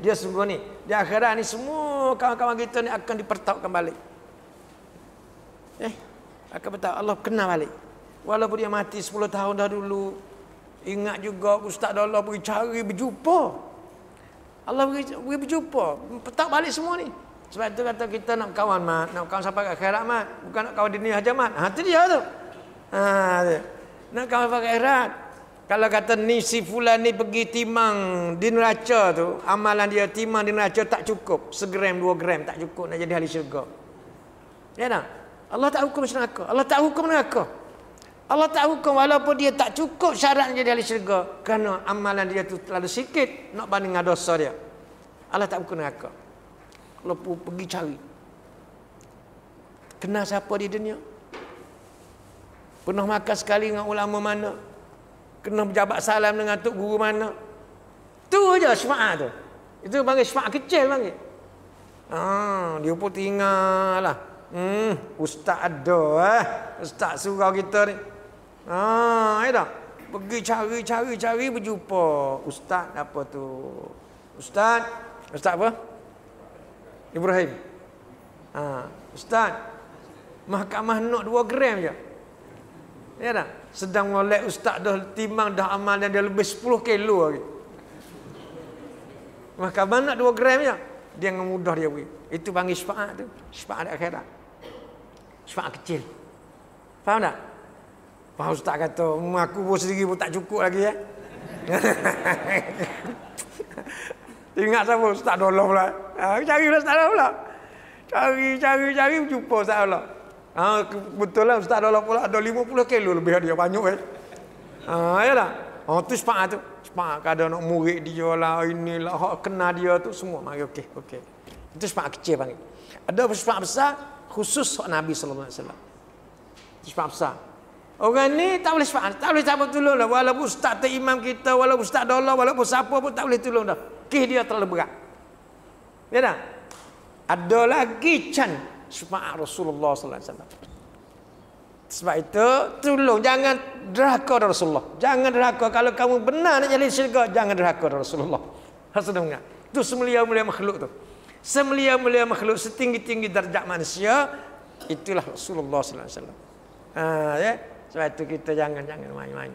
Speaker 1: Dia sungguh ni, di akhirat ni semua kawan-kawan kita ni akan dipertautkan balik. Akan bertaut Allah kena balik. Walaupun dia mati 10 tahun dah dulu. Ingat juga Ustaz Allah pergi cari berjumpa. Allah pergi berjumpa. Pertaut balik semua ni. Sebab itu kata kita nak kawan mat, nak kawan sampai ke akhirat mat, bukan nak kawan dunia aja mat. Itu dia tu. Nak kawan sampai ke akhirat. Kalau kata ni si fulan ni pergi timang di neraca tu, amalan dia timang di neraca tak cukup, 1 gram 2 gram tak cukup nak jadi ahli syurga. Ya tak? Allah tak hukum neraka. Allah tak hukum neraka. Allah tak hukum walaupun dia tak cukup syarat jadi ahli syurga kerana amalan dia tu terlalu sikit nak banding dengan dosa dia. Allah tak hukum neraka. Kalau pergi cari. Kenal siapa di dunia? Pernah makan sekali dengan ulama mana? Kena berjabat salam dengan tok guru mana? Tu aja syafaat tu. Itu panggil syafaat kecil panggil. Dia pun tinggal lah. Ustaz ada Ustaz surau kita ni. Ya dah. Pergi cari berjumpa ustaz apa tu? Ustaz apa? Ibrahim. Ustaz. Mahkamah nak 2 gram je. Ya dah. Sedang molek ustaz dah timang dah amal dan dia lebih 10 kilo lagi. Mahkamah nak 2 gram je. Dia dengan mudah dia pergi. Itu panggil syafaat tu. Syafaat akhirat. Syafaat kecil. Faham tak? Faham ustaz kata, aku pun sendiri pun tak cukup lagi ya. Ingat siapa ustaz Dollah pula. Cari ustaz Dollah pula. Cari jumpa ustaz Dollah. Betul lah ustaz Dollah pula ada 50 kilo lebih dia banyak yalah. Tu syafaat tu. Syafaat kadang nak murid dia lah, inilah hak kena dia tu semua. Mari okey. Itu syafaat kecil panggil. Ada syafaat besar khusus hak Nabi sallallahu alaihi wasallam. Syafaat besar. Orang ni tak boleh syafaat, tak boleh siapa tolong dah. Walaupun ustaz tu imam kita, walaupun ustaz Dollah, walaupun siapa pun tak boleh tolong dah. Kes dia terlalu berat. Ya tak? Ada lagi can syafaat Rasulullah sallallahu alaihi wasallam. Sebab itu tolong jangan derhaka pada Rasulullah. Jangan derhaka kalau kamu benar nak jadi syurga, jangan derhaka pada Rasulullah. Rasulullah ingat. Itu semulia-mulia makhluk tu. Semulia-mulia makhluk, setinggi-tinggi darjat manusia, itulah Rasulullah sallallahu alaihi wasallam. Ya. Sebab itu kita jangan main-main.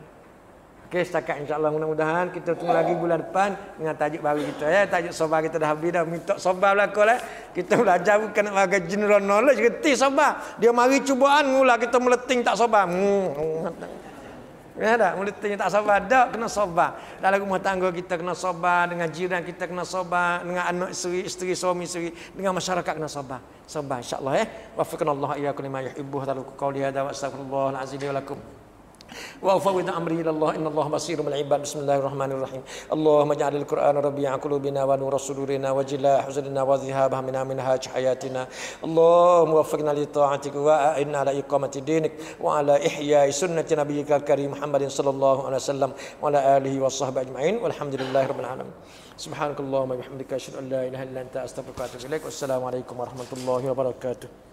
Speaker 1: Okey, setakat insya-Allah mudah-mudahan kita tunggu lagi bulan depan dengan tajuk baru kita ya. Tajuk sabar kita dah habis dah. Minta sabar belakalah. Kita belajar bukan nak bagi general knowledge, reti sabar. Dia mari cubaan mula kita meleting tak sabar. Ya dah, meleting tak sabar dak kena sabar. Dalam rumah tangga kita kena sabar, dengan jiran kita kena sabar, dengan anak isteri suami isteri, dengan masyarakat kena sabar. Sabar insya-Allah ya. Wafiqnallahu iyyakum lima yuhibbu wa taala qouli hadza wa astaghfirullahal azim wa lakum. وأفوض أمري إلى الله إن الله بصير بالعباد بسم الله الرحمن الرحيم اللهم اجعل القرآن ربيع قلوبنا ونور صدورنا وجلاء حزننا وذهاب همنا منهاج حياتنا اللهم وفقنا لطاعتك وأعنا على إقامة دينك وعلى إحياء سنة نبيك الكريم محمد صلى الله عليه وسلم وعلى آله وصحبه أجمعين والحمد لله رب العالمين سبحانك اللهم وبحمدك أشهد أن لا إله إلا أنت أستغفرك وأتوب إليك والسلام عليكم ورحمة الله وبركاته.